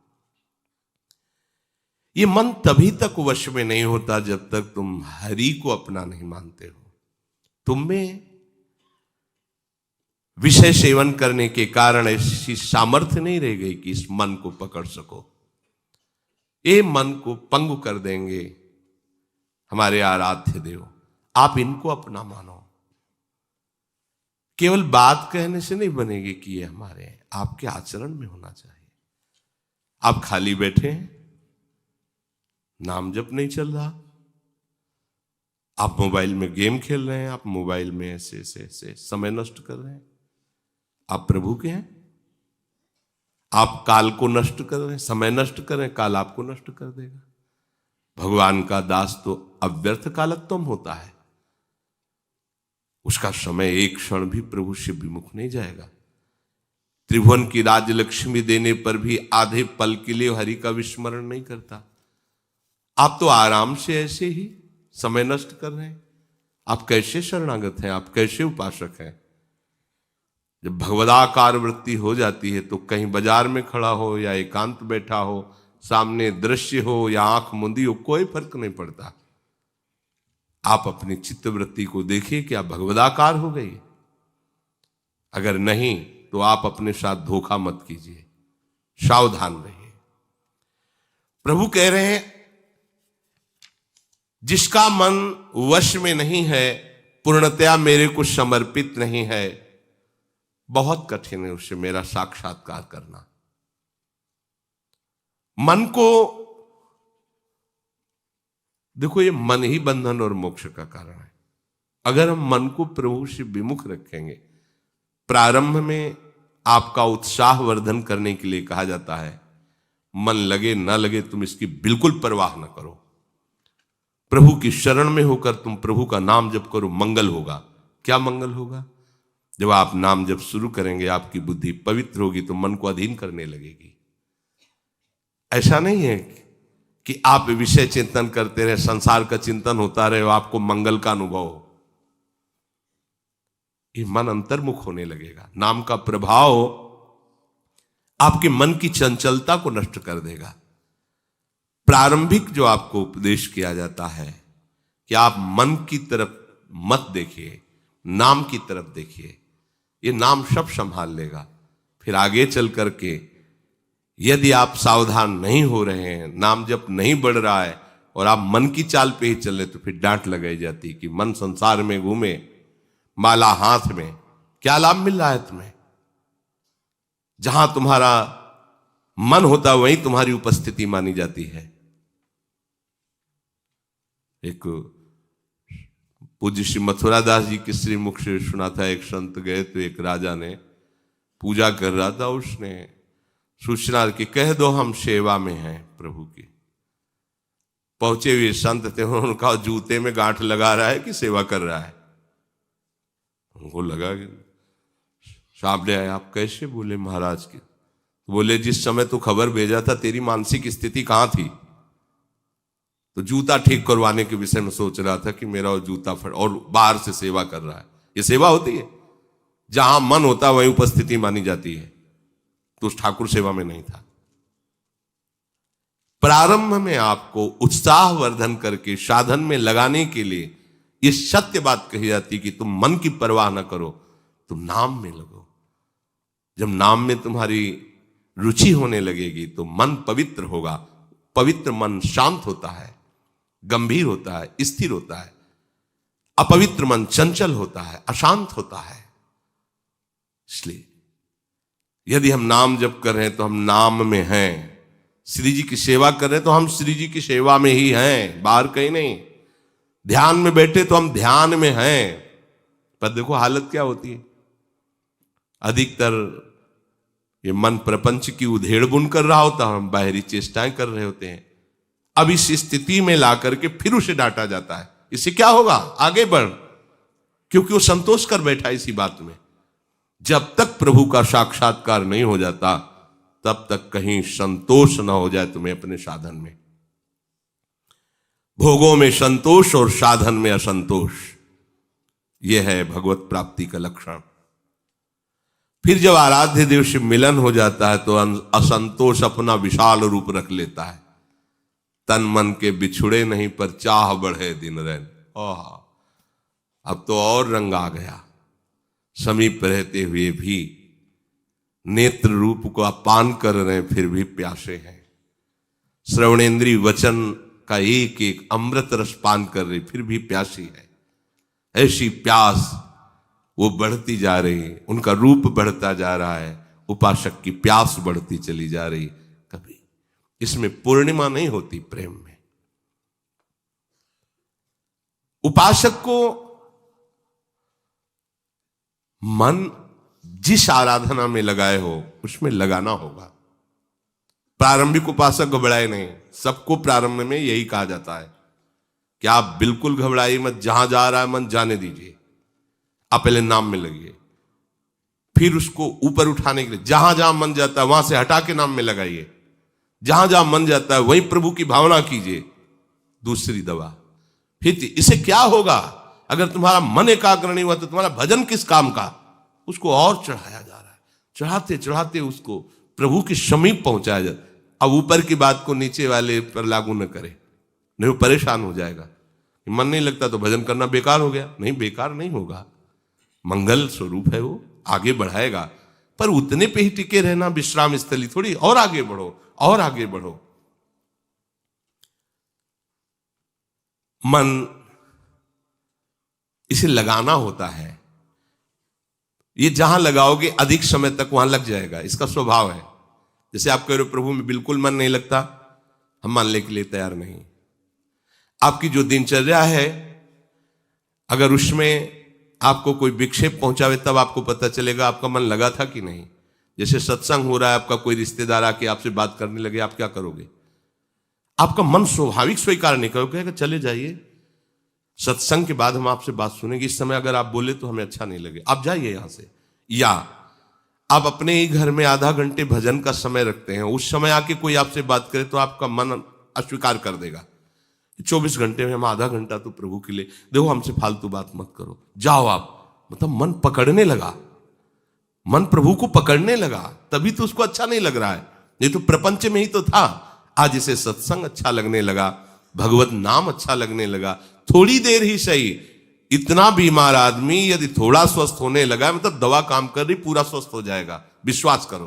ये मन तभी तक वश में नहीं होता जब तक तुम हरि को अपना नहीं मानते हो। तुम में विषय सेवन करने के कारण ऐसी सामर्थ्य नहीं रह गई कि इस मन को पकड़ सको। ये मन को पंगु कर देंगे हमारे आराध्य देव। आप इनको अपना मानो। केवल बात कहने से नहीं बनेगी कि ये हमारे हैं, आपके आचरण में होना चाहिए। आप खाली बैठे हैं, नाम जप नहीं चल रहा, आप मोबाइल में गेम खेल रहे हैं, आप मोबाइल में ऐसे ऐसे ऐसे समय नष्ट कर रहे हैं। आप प्रभु के हैं, आप काल को नष्ट कर रहे हैं, समय नष्ट कर रहे हैं, काल आपको नष्ट कर देगा। भगवान का दास तो अव्यर्थ कालत्वम होता है, उसका समय एक क्षण भी प्रभु से विमुख नहीं जाएगा। त्रिभुवन की राजलक्ष्मी देने पर भी आधे पल के लिए हरि का विस्मरण नहीं करता। आप तो आराम से ऐसे ही समय नष्ट कर रहे हैं। आप कैसे शरणागत हैं, आप कैसे उपासक हैं। जब भगवदाकार वृत्ति हो जाती है तो कहीं बाजार में खड़ा हो या एकांत बैठा हो, सामने दृश्य हो या आंख मुंदी हो, कोई फर्क नहीं पड़ता। आप अपनी चित्त वृत्ति को देखिए कि आप भगवदाकार हो गई। अगर नहीं तो आप अपने साथ धोखा मत कीजिए, सावधान रहिए। प्रभु कह रहे हैं जिसका मन वश में नहीं है, पूर्णतया मेरे को समर्पित नहीं है, बहुत कठिन है उससे मेरा साक्षात्कार करना। मन को देखो, ये मन ही बंधन और मोक्ष का कारण है। अगर हम मन को प्रभु से विमुख रखेंगे, प्रारंभ में आपका उत्साह वर्धन करने के लिए कहा जाता है, मन लगे ना लगे तुम इसकी बिल्कुल परवाह न करो। प्रभु की शरण में होकर तुम प्रभु का नाम जप करो, मंगल होगा। क्या मंगल होगा? जब आप नाम जप शुरू करेंगे, आपकी बुद्धि पवित्र होगी तो मन को अधीन करने लगेगी। ऐसा नहीं है कि आप विषय चिंतन करते रहे, संसार का चिंतन होता रहे, आपको मंगल का अनुभव हो। ये मन अंतर्मुख होने लगेगा। नाम का प्रभाव आपके मन की चंचलता को नष्ट कर देगा। प्रारंभिक जो आपको उपदेश किया जाता है कि आप मन की तरफ मत देखिए, नाम की तरफ देखिए, ये नाम सब संभाल लेगा। फिर आगे चल करके यदि आप सावधान नहीं हो रहे हैं, नाम जप नहीं बढ़ रहा है और आप मन की चाल पे ही चले, तो फिर डांट लगाई जाती कि मन संसार में घूमे माला हाथ में, क्या लाभ मिल रहा है तुम्हें? जहां तुम्हारा मन होता वहीं तुम्हारी उपस्थिति मानी जाती है। एक पूज्य श्री मथुरादास जी के श्री मुख से सुना था, एक संत गए तो एक राजा ने पूजा कर रहा था, उसने सूचना की कह दो हम सेवा में हैं प्रभु की। पहुंचे हुए संत थे, उन्होंने कहा जूते में गांठ लगा रहा है कि सेवा कर रहा है? उनको लगा कि सामने आए, आप कैसे बोले महाराज के? बोले जिस समय तू खबर भेजा था तेरी मानसिक स्थिति कहां थी? तो जूता ठीक करवाने के विषय में सोच रहा था कि मेरा जूता फट, और बाहर से सेवा कर रहा है। ये सेवा होती है? जहां मन होता है वहीं उपस्थिति मानी जाती है। तो उस ठाकुर सेवा में नहीं था। प्रारंभ में आपको उत्साह वर्धन करके साधन में लगाने के लिए ये सत्य बात कही जाती कि तुम मन की परवाह न करो, तुम नाम में लगो। जब नाम में तुम्हारी रुचि होने लगेगी तो मन पवित्र होगा। पवित्र मन शांत होता है, गंभीर होता है, स्थिर होता है। अपवित्र मन चंचल होता है, अशांत होता है। इसलिए यदि हम नाम जप कर रहे हैं तो हम नाम में हैं। श्री जी की सेवा कर रहे हैं तो हम श्री जी की सेवा में ही हैं, बाहर कहीं नहीं। ध्यान में बैठे तो हम ध्यान में हैं। पर देखो हालत क्या होती है, अधिकतर ये मन प्रपंच की उधेड़ बुन कर रहा होता है, हम बाहरी चेष्टाएं कर रहे होते हैं। अब इस स्थिति में ला करके फिर उसे डांटा जाता है। इससे क्या होगा? आगे बढ़, क्योंकि वो संतोष कर बैठा इसी बात में। जब तक प्रभु का साक्षात्कार नहीं हो जाता तब तक कहीं संतोष ना हो जाए तुम्हें अपने साधन में। भोगों में संतोष और साधन में असंतोष, यह है भगवत प्राप्ति का लक्षण। फिर जब आराध्य देव से मिलन हो जाता है तो असंतोष अपना विशाल रूप रख लेता है। तन मन के बिछुड़े नहीं पर चाह बढ़े दिन रैन। अब तो और रंग आ गया। समीप रहते हुए भी नेत्र रूप को अपान कर रहे हैं, फिर भी प्यासे हैं। श्रवणेन्द्रीय वचन का एक एक अमृत रस पान कर रहे, फिर भी प्यासी है। ऐसी प्यास वो बढ़ती जा रही, उनका रूप बढ़ता जा रहा है, उपासक की प्यास बढ़ती चली जा रही। कभी इसमें पूर्णिमा नहीं होती प्रेम में। उपासक को मन जिस आराधना में लगाए हो उसमें लगाना होगा। प्रारंभिक उपासक घबराए नहीं। सबको प्रारंभ में यही कहा जाता है कि आप बिल्कुल घबराइए मत, जहां जा रहा है मन जाने दीजिए। आप पहले नाम में लगिए, फिर उसको ऊपर उठाने के लिए जहां जहां मन जाता है वहां से हटा के नाम में लगाइए। जहां जहां मन जाता है वहीं प्रभु की भावना कीजिए। दूसरी दवा। फिर इसे क्या होगा? अगर तुम्हारा मन एकाग्र नहीं हुआ तो तुम्हारा भजन किस काम का? उसको और चढ़ाया जा रहा है। चढ़ाते चढ़ाते उसको प्रभु के समीप पहुंचाया जाता है। अब ऊपर की बात को नीचे वाले पर लागू न करे, नहीं वो परेशान हो जाएगा। मन नहीं लगता तो भजन करना बेकार हो गया। नहीं, बेकार नहीं होगा, मंगल स्वरूप है, वो आगे बढ़ाएगा। पर उतने पे ही टिके रहना विश्राम स्थली थोड़ी। और आगे बढ़ो, और आगे बढ़ो। मन इसे लगाना होता है। ये जहां लगाओगे अधिक समय तक वहां लग जाएगा, इसका स्वभाव है। जैसे आप कह रहे हो प्रभु में बिल्कुल मन नहीं लगता, हम मानने के लिए तैयार नहीं। आपकी जो दिनचर्या है, अगर उसमें आपको कोई विक्षेप पहुंचावे तब आपको पता चलेगा आपका मन लगा था कि नहीं। जैसे सत्संग हो रहा है, आपका कोई रिश्तेदार आके आपसे बात करने लगे, आप क्या करोगे? आपका मन स्वाभाविक स्वीकार नहीं करोगे, चले जाइए, सत्संग के बाद हम आपसे बात सुनेंगे। इस समय अगर आप बोले तो हमें अच्छा नहीं लगे, आप जाइए यहां से। या आप अपने ही घर में आधा घंटे भजन का समय रखते हैं, उस समय आके कोई आपसे बात करे तो आपका मन अस्वीकार कर देगा। 24 घंटे में हम आधा घंटा तो प्रभु के लिए, देखो हमसे फालतू बात मत करो, जाओ आप। मतलब मन पकड़ने लगा, मन प्रभु को पकड़ने लगा, तभी तो उसको अच्छा नहीं लग रहा है। नहीं तो प्रपंच में ही तो था। आज इसे सत्संग अच्छा लगने लगा, भगवत नाम अच्छा लगने लगा। थोड़ी देर ही सही, इतना बीमार आदमी यदि थोड़ा स्वस्थ होने लगा, मतलब दवा काम कर रही, पूरा स्वस्थ हो जाएगा, विश्वास करो।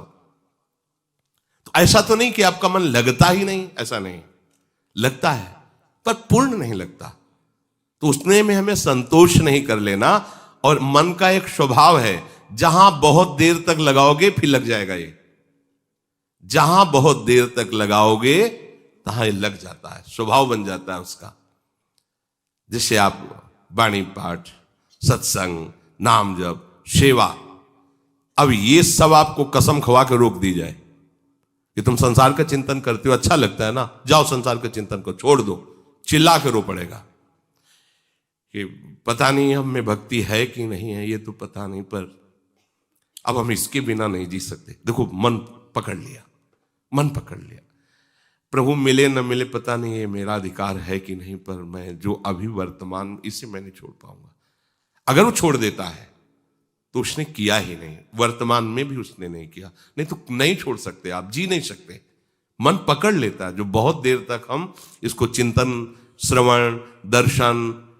तो ऐसा तो नहीं कि आपका मन लगता ही नहीं, ऐसा नहीं, लगता है पर पूर्ण नहीं लगता। तो उसने में हमें संतोष नहीं कर लेना। और मन का एक स्वभाव है, जहां बहुत देर तक लगाओगे फिर लग जाएगा ये, जहां बहुत देर तक लगाओगे तहां ये लग जाता है, स्वभाव बन जाता है उसका। जैसे आप वाणी पाठ, सत्संग, नाम जप, सेवा, अब ये सब आपको कसम खवा के रोक दी जाए कि तुम संसार का चिंतन करते हो, अच्छा लगता है ना, जाओ संसार के चिंतन को छोड़ दो, चिल्ला के रो पड़ेगा कि पता नहीं हम में भक्ति है कि नहीं है, ये तो पता नहीं, पर अब हम इसके बिना नहीं जी सकते। देखो मन पकड़ लिया, मन पकड़ लिया, प्रभु मिले न मिले पता नहीं, ये मेरा अधिकार है कि नहीं, पर मैं जो अभी वर्तमान, इसे मैं नहीं छोड़ पाऊंगा। अगर वो छोड़ देता है तो उसने किया ही नहीं, वर्तमान में भी उसने नहीं किया। नहीं तो नहीं छोड़ सकते, आप जी नहीं सकते। मन पकड़ लेता है, जो बहुत देर तक हम इसको चिंतन, श्रवण, दर्शन,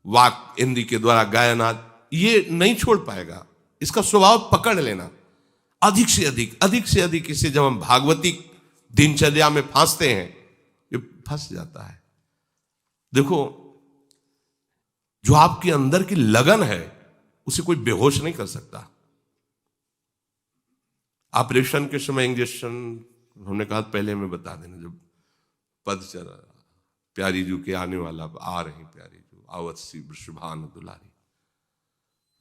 वाक इंद्री के द्वारा गायना, ये नहीं छोड़ पाएगा। इसका स्वभाव पकड़ लेना, अधिक से अधिक, अधिक से अधिक इसे जब हम भागवती दिनचर्या में फांसते हैं, ये फंस जाता है। देखो, जो आपके अंदर की लगन है उसे कोई बेहोश नहीं कर सकता। ऑपरेशन के समय इंजेक्शन, हमने कहा पहले में बता देना, जब पद चल रहा, प्यारी जू के आने वाला, आ रही प्यारी जू, आवत सी वृषभान दुलारी,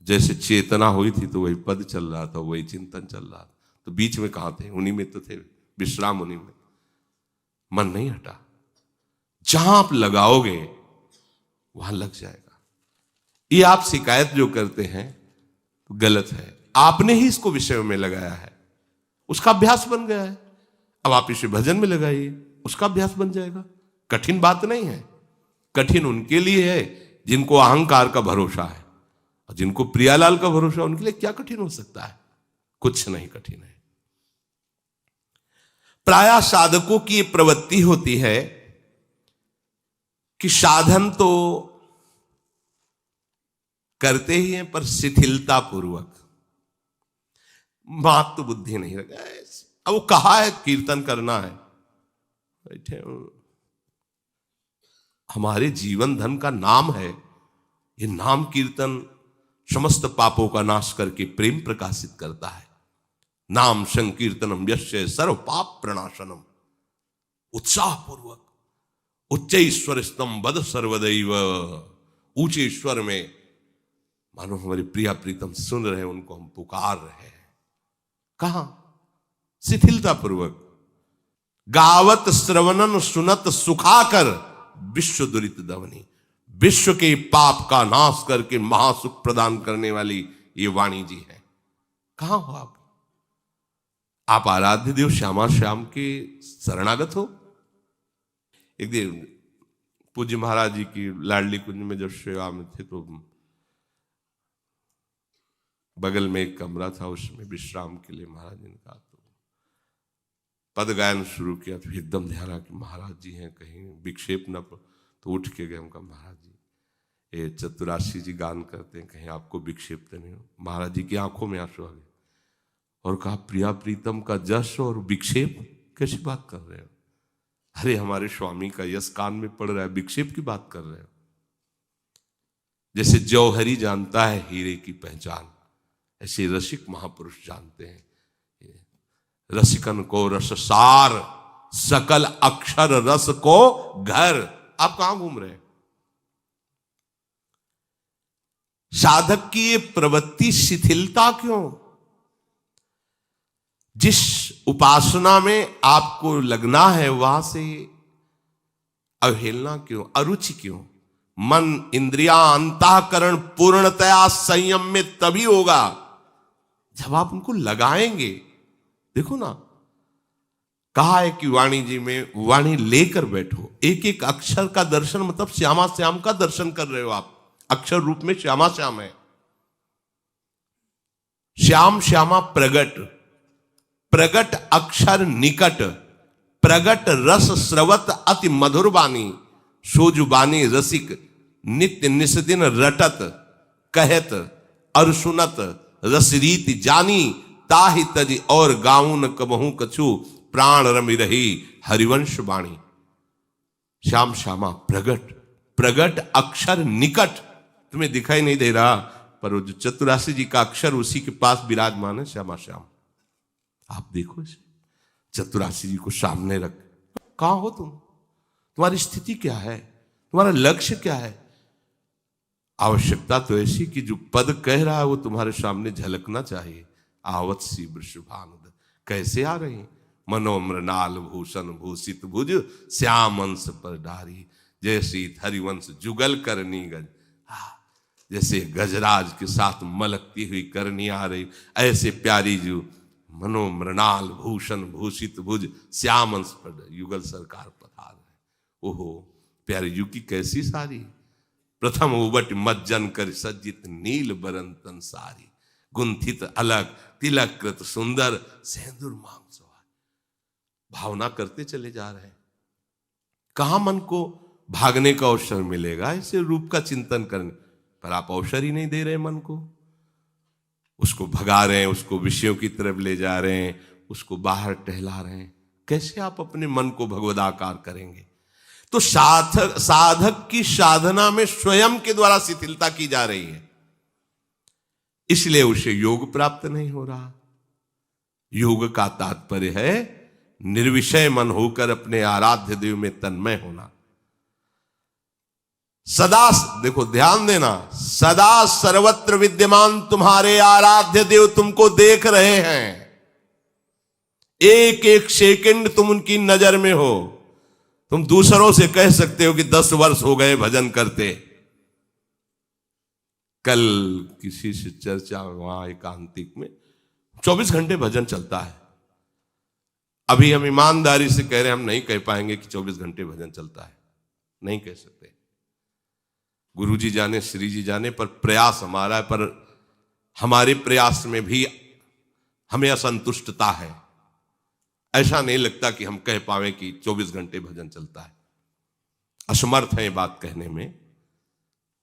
जैसे चेतना हुई थी तो वही पद चल रहा था, वही चिंतन चल रहा था। तो बीच में कहां थे? उन्हीं में तो थे, विश्राम उन्हीं में। मन नहीं हटा, जहां आप लगाओगे वहां लग जाएगा। ये आप शिकायत जो करते हैं तो गलत है, आपने ही इसको विषय में लगाया है, उसका अभ्यास बन गया है। अब आप इसे भजन में लगाइए, उसका अभ्यास बन जाएगा। कठिन बात नहीं है, कठिन उनके लिए है जिनको अहंकार का भरोसा है, और जिनको प्रियालाल का भरोसा, उनके लिए क्या कठिन हो सकता है? कुछ नहीं कठिन है। प्रायः साधकों की प्रवृत्ति होती है कि साधन तो करते ही हैं, पर शिथिलता पूर्वक, महत्व बुद्धि नहीं रखा। अब वो कहा है कीर्तन करना है, बैठे हमारे जीवन धन का नाम है, ये नाम कीर्तन समस्त पापों का नाश करके प्रेम प्रकाशित करता है। नाम संकीर्तनम यस्य सर्व पाप प्रणाशनम, उत्साह पूर्वक उच्च ईश्वर स्तम बद सर्वदैव, ऊंचे ईश्वर में मानो हमारे प्रिया प्रीतम सुन रहे हैं, उनको हम पुकार रहे हैं। कहां? शिथिलता पूर्वक। गावत श्रवणन सुनत सुखाकर विश्व दुरित दवनी, विश्व के पाप का नाश करके महासुख प्रदान करने वाली ये वाणी जी है। कहां हो आप? आप आराध्य देव श्यामा श्याम के शरणागत हो। एक दिन पूज्य महाराज जी की लाडली कुंज में जब सेवा में थे, तो बगल में एक कमरा था, उसमें विश्राम के लिए महाराज जी ने कहा, तो पद गायन शुरू किया। तो एकदम ध्यान आ कि महाराज जी हैं, कहीं विक्षेप न, तो उठ के गए। उनका महाराज जी ये चतुराशी जी गान करते हैं, कहीं आपको विक्षेप तो नहीं हो? महाराज जी की आंखों में आंसू आ गए और कहा, प्रिया प्रीतम का जश और विक्षेप, कैसी बात कर रहे हो? अरे हमारे स्वामी का यश कान में पड़ रहा है, विक्षेप की बात कर रहे हो? जैसे जौहरी जानता है हीरे की पहचान, ऐसे रसिक महापुरुष जानते हैं रसिकन को रससार, सकल अक्षर रस को घर। आप कहां घूम रहे हैं? साधक की ये प्रवृत्ति शिथिलता क्यों? जिस उपासना में आपको लगना है वहां से अवहेलना क्यों, अरुचि क्यों? मन, इंद्रिया, अंतःकरण पूर्णतया संयम में तभी होगा जब आप उनको लगाएंगे। देखो ना, कहा है कि वाणी जी में वाणी लेकर बैठो, एक एक अक्षर का दर्शन, मतलब श्यामा श्याम का दर्शन कर रहे हो आप। अक्षर रूप में श्यामा श्याम है। श्याम श्यामा प्रगट, प्रगट अक्षर निकट, प्रगट रस स्रवत अति मधुर बानी, सोजुबानी रसिक नित्य निस्दिन रटत, कहत और सुनत रसरीत जानी, ताहि तज और गाउन कबहू कछु, प्राण रमि रही हरिवंश वाणी। श्याम श्यामा प्रगट, प्रगट अक्षर निकट, तुम्हें दिखाई नहीं दे रहा, पर वो जो चतुरासी जी का अक्षर उसी के पास विराजमान है, श्यामा श्याम। आप देखो इसे, चतुरासी जी को सामने रख, कहां हो तुम, तुम्हारी स्थिति क्या है, तुम्हारा लक्ष्य क्या है। आवश्यकता तो ऐसी कि जो पद कह रहा है वो तुम्हारे सामने झलकना चाहिए। आवत सी वृषभानुद, कैसे आ रही, मनोमृणाल भूषण भूषित भुज, श्याम अंश पर डारी, जैसी हरिवंश जुगल करनी गज। जैसे गजराज के साथ मलकती हुई करनी आ रही, ऐसे प्यारी जो मनोमृणाल भूषण भूषित भुज, श्याम अंश पर युगल सरकार पधार रहे। ओहो प्यारी यू की कैसी सारी, प्रथम उबट मज्जन कर सज्जित नील बरंतन सारी, गुंथित अलग तिलक कृत सुंदर सेंदूर मांग सवार। भावना करते चले जा रहे हैं, कहां मन को भागने का अवसर मिलेगा इसे रूप का चिंतन करने, पर आप अवसर ही नहीं दे रहे मन को, उसको भगा रहे हैं, उसको विषयों की तरफ ले जा रहे हैं, उसको बाहर टहला रहे हैं। कैसे आप अपने मन को भगवदाकार करेंगे। तो साधक की साधना में स्वयं के द्वारा शिथिलता की जा रही है, इसलिए उसे योग प्राप्त नहीं हो रहा। योग का तात्पर्य है निर्विषय मन होकर अपने आराध्य देव में तन्मय होना। सदा, देखो ध्यान देना, सदा सर्वत्र विद्यमान तुम्हारे आराध्य देव तुमको देख रहे हैं, एक एक सेकंड तुम उनकी नजर में हो। तुम दूसरों से कह सकते हो कि 10 वर्ष हो गए भजन करते। कल किसी से चर्चा वहां एकांतिक में 24 घंटे भजन चलता है। अभी हम ईमानदारी से कह रहे हैं, हम नहीं कह पाएंगे कि 24 घंटे भजन चलता है, नहीं कह सकते। गुरु जी जाने, श्री जी जाने, पर प्रयास हमारा है। पर हमारे प्रयास में भी हमें असंतुष्टता है। ऐसा नहीं लगता कि हम कह पावे कि 24 घंटे भजन चलता है। असमर्थ है बात कहने में।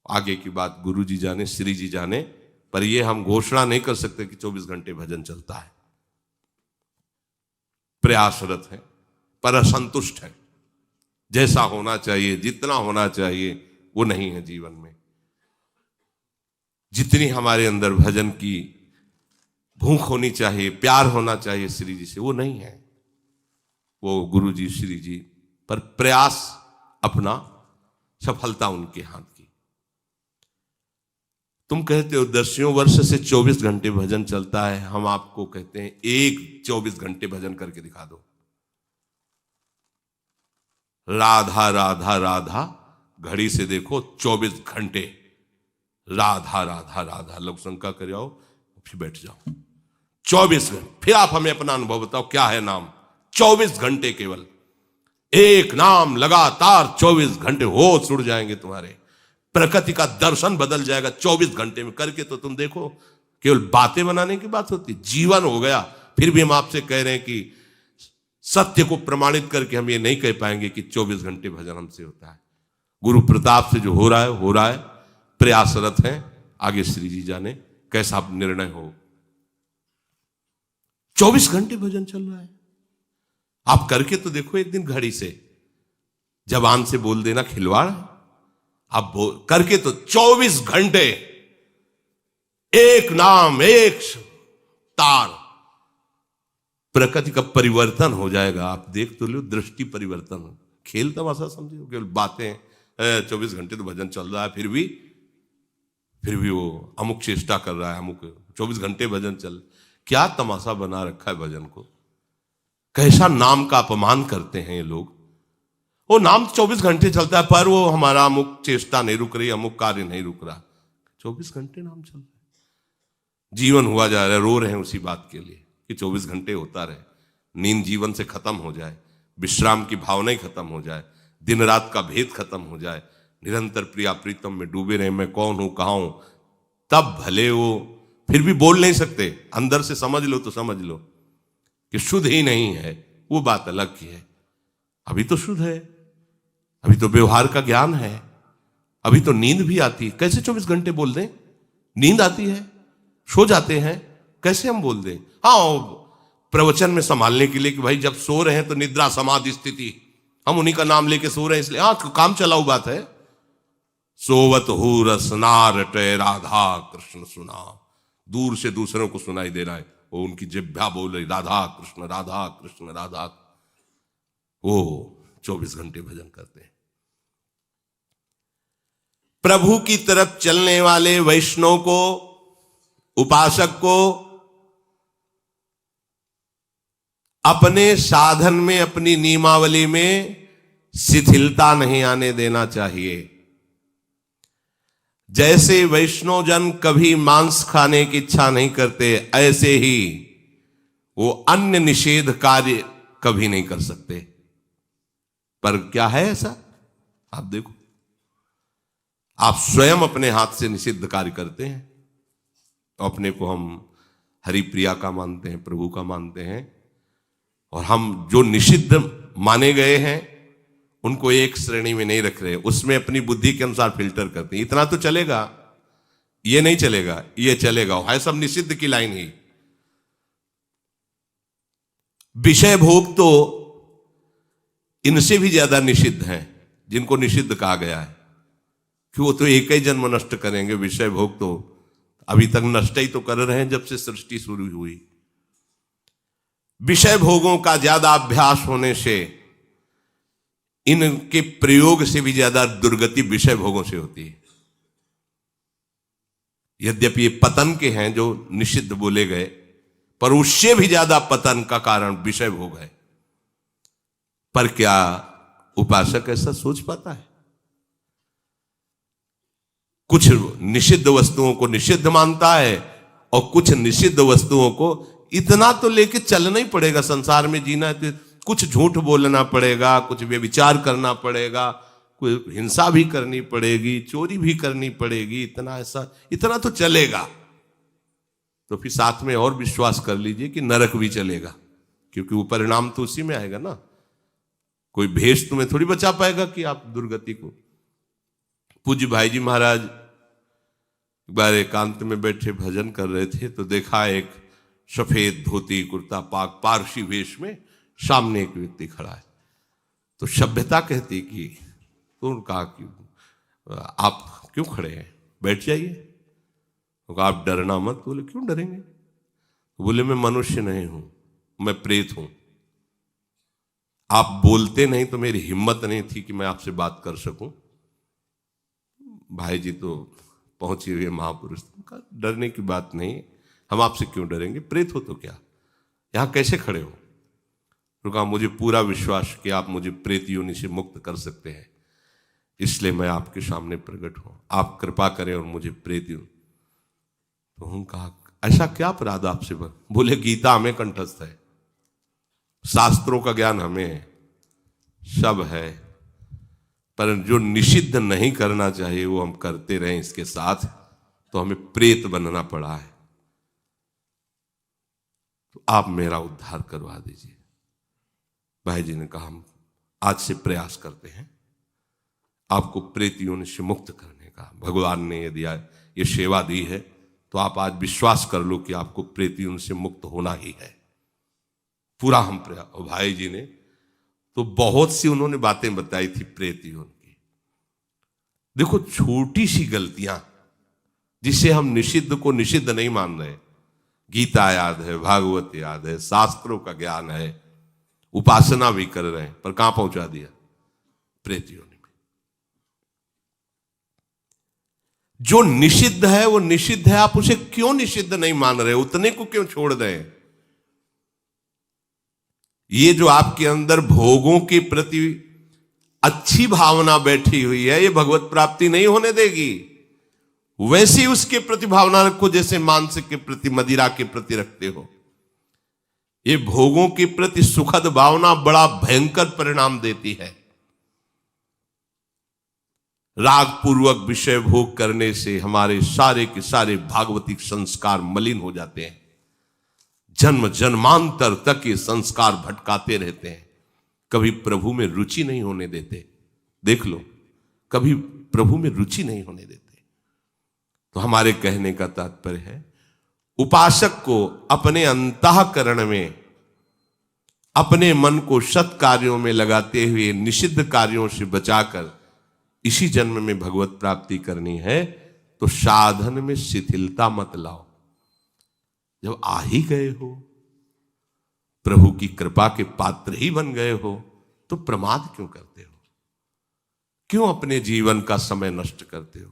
आगे की बात गुरु जी जाने, श्री जी जाने, पर यह हम घोषणा नहीं कर सकते कि 24 घंटे भजन चलता है। प्रयासरत है पर असंतुष्ट है। जैसा होना चाहिए, जितना होना चाहिए वो नहीं है जीवन में। जितनी हमारे अंदर भजन की भूख होनी चाहिए, प्यार होना चाहिए श्री जी से, वो नहीं है। वो गुरु जी, श्री जी, पर प्रयास अपना, सफलता उनके हाथ की। तुम कहते हो 10 वर्ष से 24 घंटे भजन चलता है, हम आपको कहते हैं एक 24 घंटे भजन करके दिखा दो। राधा राधा राधा, घड़ी से देखो 24 घंटे, राधा राधा राधा, लोग शंका कर आओ, फिर बैठ जाओ। 24 घंटे, फिर आप हमें अपना अनुभव बताओ, क्या है नाम। 24 घंटे केवल एक नाम, लगातार 24 घंटे होश उड़ जाएंगे तुम्हारे। प्रकृति का दर्शन बदल जाएगा 24 घंटे में। करके तो तुम देखो, केवल बातें बनाने की बात होती, जीवन हो गया। फिर भी हम आपसे कह रहे हैं कि सत्य को प्रमाणित करके हम ये नहीं कह पाएंगे कि 24 घंटे भजन हमसे होता है। गुरु प्रताप से जो हो रहा है हो रहा है, प्रयासरत है। आगे श्री जी जाने कैसा निर्णय हो। 24 घंटे भजन चल रहा है। आप करके तो देखो एक दिन घड़ी से, जबान से बोल देना खिलवाड़ है। आप करके तो 24 घंटे एक नाम, एक तार, प्रकृति का परिवर्तन हो जाएगा। आप देख तो लो, दृष्टि परिवर्तन। खेल तमाशा समझो, केवल बातें। 24 घंटे तो भजन चल रहा है, फिर भी वो अमुक चेष्टा कर रहा है, अमुक 24 घंटे भजन चल। क्या तमाशा बना रखा है भजन को। कैसा नाम का अपमान करते हैं ये लोग। वो नाम 24 घंटे चलता है, पर वो हमारा अमुक चेष्टा नहीं रुक रही, अमुक कार्य नहीं रुक रहा। 24 घंटे नाम चल रहा है, जीवन हुआ जा रहा है। रो रहे हैं उसी बात के लिए कि 24 घंटे होता रहे, नींद जीवन से खत्म हो जाए, विश्राम की भावना ही खत्म हो जाए, दिन रात का भेद खत्म हो जाए, निरंतर प्रिया प्रीतम में डूबे रहे। मैं कौन हूं, कहां हूं, तब भले वो फिर भी बोल नहीं सकते। अंदर से समझ लो तो समझ लो कि शुद्ध ही नहीं है, वो बात अलग की है। अभी तो शुद्ध है, अभी तो व्यवहार का ज्ञान है, अभी तो नींद भी आती है। कैसे 24 घंटे बोल दें। नींद आती है, सो जाते हैं, कैसे हम बोल दें। हाँ, प्रवचन में संभालने के लिए कि भाई जब सो रहे हैं तो निद्रा समाधि स्थिति, हम उन्हीं का नाम लेके सो रहे हैं, इसलिए काम चलाऊ बात है। सोवत हूँ रसना रटे राधा कृष्ण सुना, दूर से दूसरों को सुनाई दे रहा है, वो उनकी जिह्वा बोल रही राधा कृष्ण राधा कृष्ण राधा, वो 24 घंटे भजन करते हैं। प्रभु की तरफ चलने वाले वैष्णव को, उपासक को अपने साधन में, अपनी नियमावली में शिथिलता नहीं आने देना चाहिए। जैसे वैष्णव जन कभी मांस खाने की इच्छा नहीं करते, ऐसे ही वो अन्य निषेध कार्य कभी नहीं कर सकते। पर क्या है ऐसा, आप देखो, आप स्वयं अपने हाथ से निषिद्ध कार्य करते हैं। तो अपने को हम हरिप्रिया का मानते हैं, प्रभु का मानते हैं, और हम जो निषिद्ध माने गए हैं उनको एक श्रेणी में नहीं रख रहे, उसमें अपनी बुद्धि के अनुसार फिल्टर करते हैं। इतना तो चलेगा, ये नहीं चलेगा, ये चलेगा, है सब निषिद्ध की लाइन ही। विषय भोग तो इनसे भी ज्यादा निषिद्ध हैं, जिनको निषिद्ध कहा गया है, कि वो तो एक ही जन्म नष्ट करेंगे। विषय भोग तो अभी तक नष्ट ही तो कर रहे हैं जब से सृष्टि शुरू हुई। विषय भोगों का ज्यादा अभ्यास होने से, इनके प्रयोग से भी ज्यादा दुर्गति विषय भोगों से होती है। यद्यपि ये पतन के हैं जो निषिद्ध बोले गए, पर उससे भी ज्यादा पतन का कारण विषय भोग है। पर क्या उपासक ऐसा सोच पाता है? कुछ निषिद्ध वस्तुओं को निषिद्ध मानता है और कुछ निषिद्ध वस्तुओं को इतना तो लेके चलना ही पड़ेगा। संसार में जीना है तो कुछ झूठ बोलना पड़ेगा, कुछ व्यभिचार करना पड़ेगा, कुछ हिंसा भी करनी पड़ेगी, चोरी भी करनी पड़ेगी, इतना ऐसा इतना तो चलेगा। तो फिर साथ में और विश्वास कर लीजिए कि नरक भी चलेगा, क्योंकि वो परिणाम तो उसी में आएगा ना। कोई भेष तुम्हें थोड़ी बचा पाएगा कि आप दुर्गति को। पूज्य भाई जी महाराज एक बार एकांत में बैठे भजन कर रहे थे, तो देखा एक सफेद धोती कुर्ता पाक पारसी वेश में सामने एक व्यक्ति खड़ा है। तो सभ्यता कहती कि, तो उन्होंने कहा कि आप क्यों खड़े हैं, बैठ जाइए। तो कहा आप डरना मत। बोले क्यों डरेंगे? तो बोले मैं मनुष्य नहीं हूं, मैं प्रेत हूं। आप बोलते नहीं तो मेरी हिम्मत नहीं थी कि मैं आपसे बात कर सकूं। भाई जी तो पहुंचे हुए महापुरुष, डरने की बात नहीं, हम आपसे क्यों डरेंगे, प्रेत हो तो क्या, यहां कैसे खड़े हो? तो कहा मुझे पूरा विश्वास कि आप मुझे प्रेत योनि से मुक्त कर सकते हैं, इसलिए मैं आपके सामने प्रकट हूं, आप कृपा करें और मुझे प्रेत योनि। तो हम कहा ऐसा क्या अपराध आपसे? बोले गीता हमें कंठस्थ है, शास्त्रों का ज्ञान हमें सब है, पर जो निषिद्ध नहीं करना चाहिए वो हम करते रहे इसके साथ, तो हमें प्रेत बनना पड़ा है। तो आप मेरा उद्धार करवा दीजिए। भाई जी ने कहा हम आज से प्रयास करते हैं आपको प्रेत योनि से मुक्त करने का। भगवान ने यदि ये सेवा दी है तो आप आज विश्वास कर लो कि आपको प्रेत योनि से मुक्त होना ही है। पूरा हम प्रयास। और भाई जी ने तो बहुत सी उन्होंने बातें बताई थी प्रेत योनि की। देखो छोटी सी गलतियां जिसे हम निषिद्ध को निषिद्ध नहीं मान रहे, गीता याद है, भागवत याद है, शास्त्रों का ज्ञान है, उपासना भी कर रहे हैं, पर कहां पहुंचा दिया? प्रेत योनि में। जो निषिद्ध है वो निषिद्ध है, आप उसे क्यों निषिद्ध नहीं मान रहे? उतने को क्यों छोड़ दें? ये जो आपके अंदर भोगों के प्रति अच्छी भावना बैठी हुई है, ये भगवत प्राप्ति नहीं होने देगी। वैसी उसके प्रति भावना रखो जैसे मांस के प्रति, मदिरा के प्रति रखते हो। ये भोगों के प्रति सुखद भावना बड़ा भयंकर परिणाम देती है। राग पूर्वक विषय भोग करने से हमारे सारे के सारे भागवतिक संस्कार मलिन हो जाते हैं। जन्म जन्मांतर तक ये संस्कार भटकाते रहते हैं, कभी प्रभु में रुचि नहीं होने देते। देख लो, कभी प्रभु में रुचि नहीं होने देते। तो हमारे कहने का तात्पर्य है, उपासक को अपने अंतःकरण में अपने मन को सत् कार्यों में लगाते हुए निषिद्ध कार्यों से बचाकर इसी जन्म में भगवत प्राप्ति करनी है तो साधन में शिथिलता मत लाओ। जब आ ही गए हो, प्रभु की कृपा के पात्र ही बन गए हो, तो प्रमाद क्यों करते हो? क्यों अपने जीवन का समय नष्ट करते हो?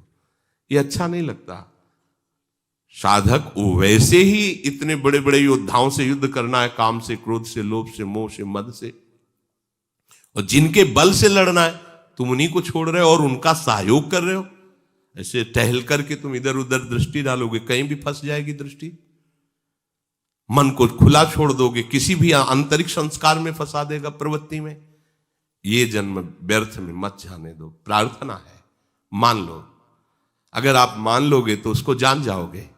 ये अच्छा नहीं लगता। साधक वैसे ही इतने बड़े बड़े योद्धाओं से युद्ध करना है, काम से, क्रोध से, लोभ से, मोह से, मद से, और जिनके बल से लड़ना है तुम उन्हीं को छोड़ रहे हो और उनका सहयोग कर रहे हो। ऐसे टहल करके तुम इधर उधर दृष्टि डालोगे, कहीं भी फंस जाएगी दृष्टि। मन को खुला छोड़ दोगे, किसी भी आंतरिक संस्कार में फंसा देगा, प्रवृत्ति में। ये जन्म व्यर्थ में मत जाने दो। प्रार्थना है, मान लो। अगर आप मान लोगे तो उसको जान जाओगे।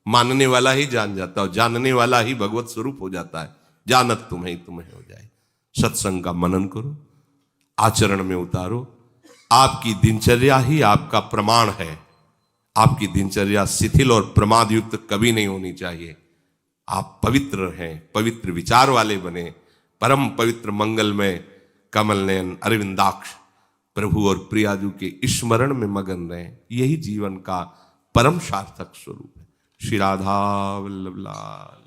मानने वाला ही जान जाता है और जानने वाला ही भगवत स्वरूप हो जाता है। जानत तुम्हें तुम्हें हो जाए। सत्संग का मनन करो, आचरण में उतारो। आपकी दिनचर्या ही आपका प्रमाण है। आपकी दिनचर्या शिथिल और प्रमाद युक्त कभी नहीं होनी चाहिए। आप पवित्र हैं, पवित्र विचार वाले बने, परम पवित्र मंगलमय कमल नयन अरविंदाक्ष प्रभु और प्रियाजू के स्मरण में मगन रहें। यही जीवन का परम सार्थक स्वरूप है। श्री राधा वल्लभ लाल।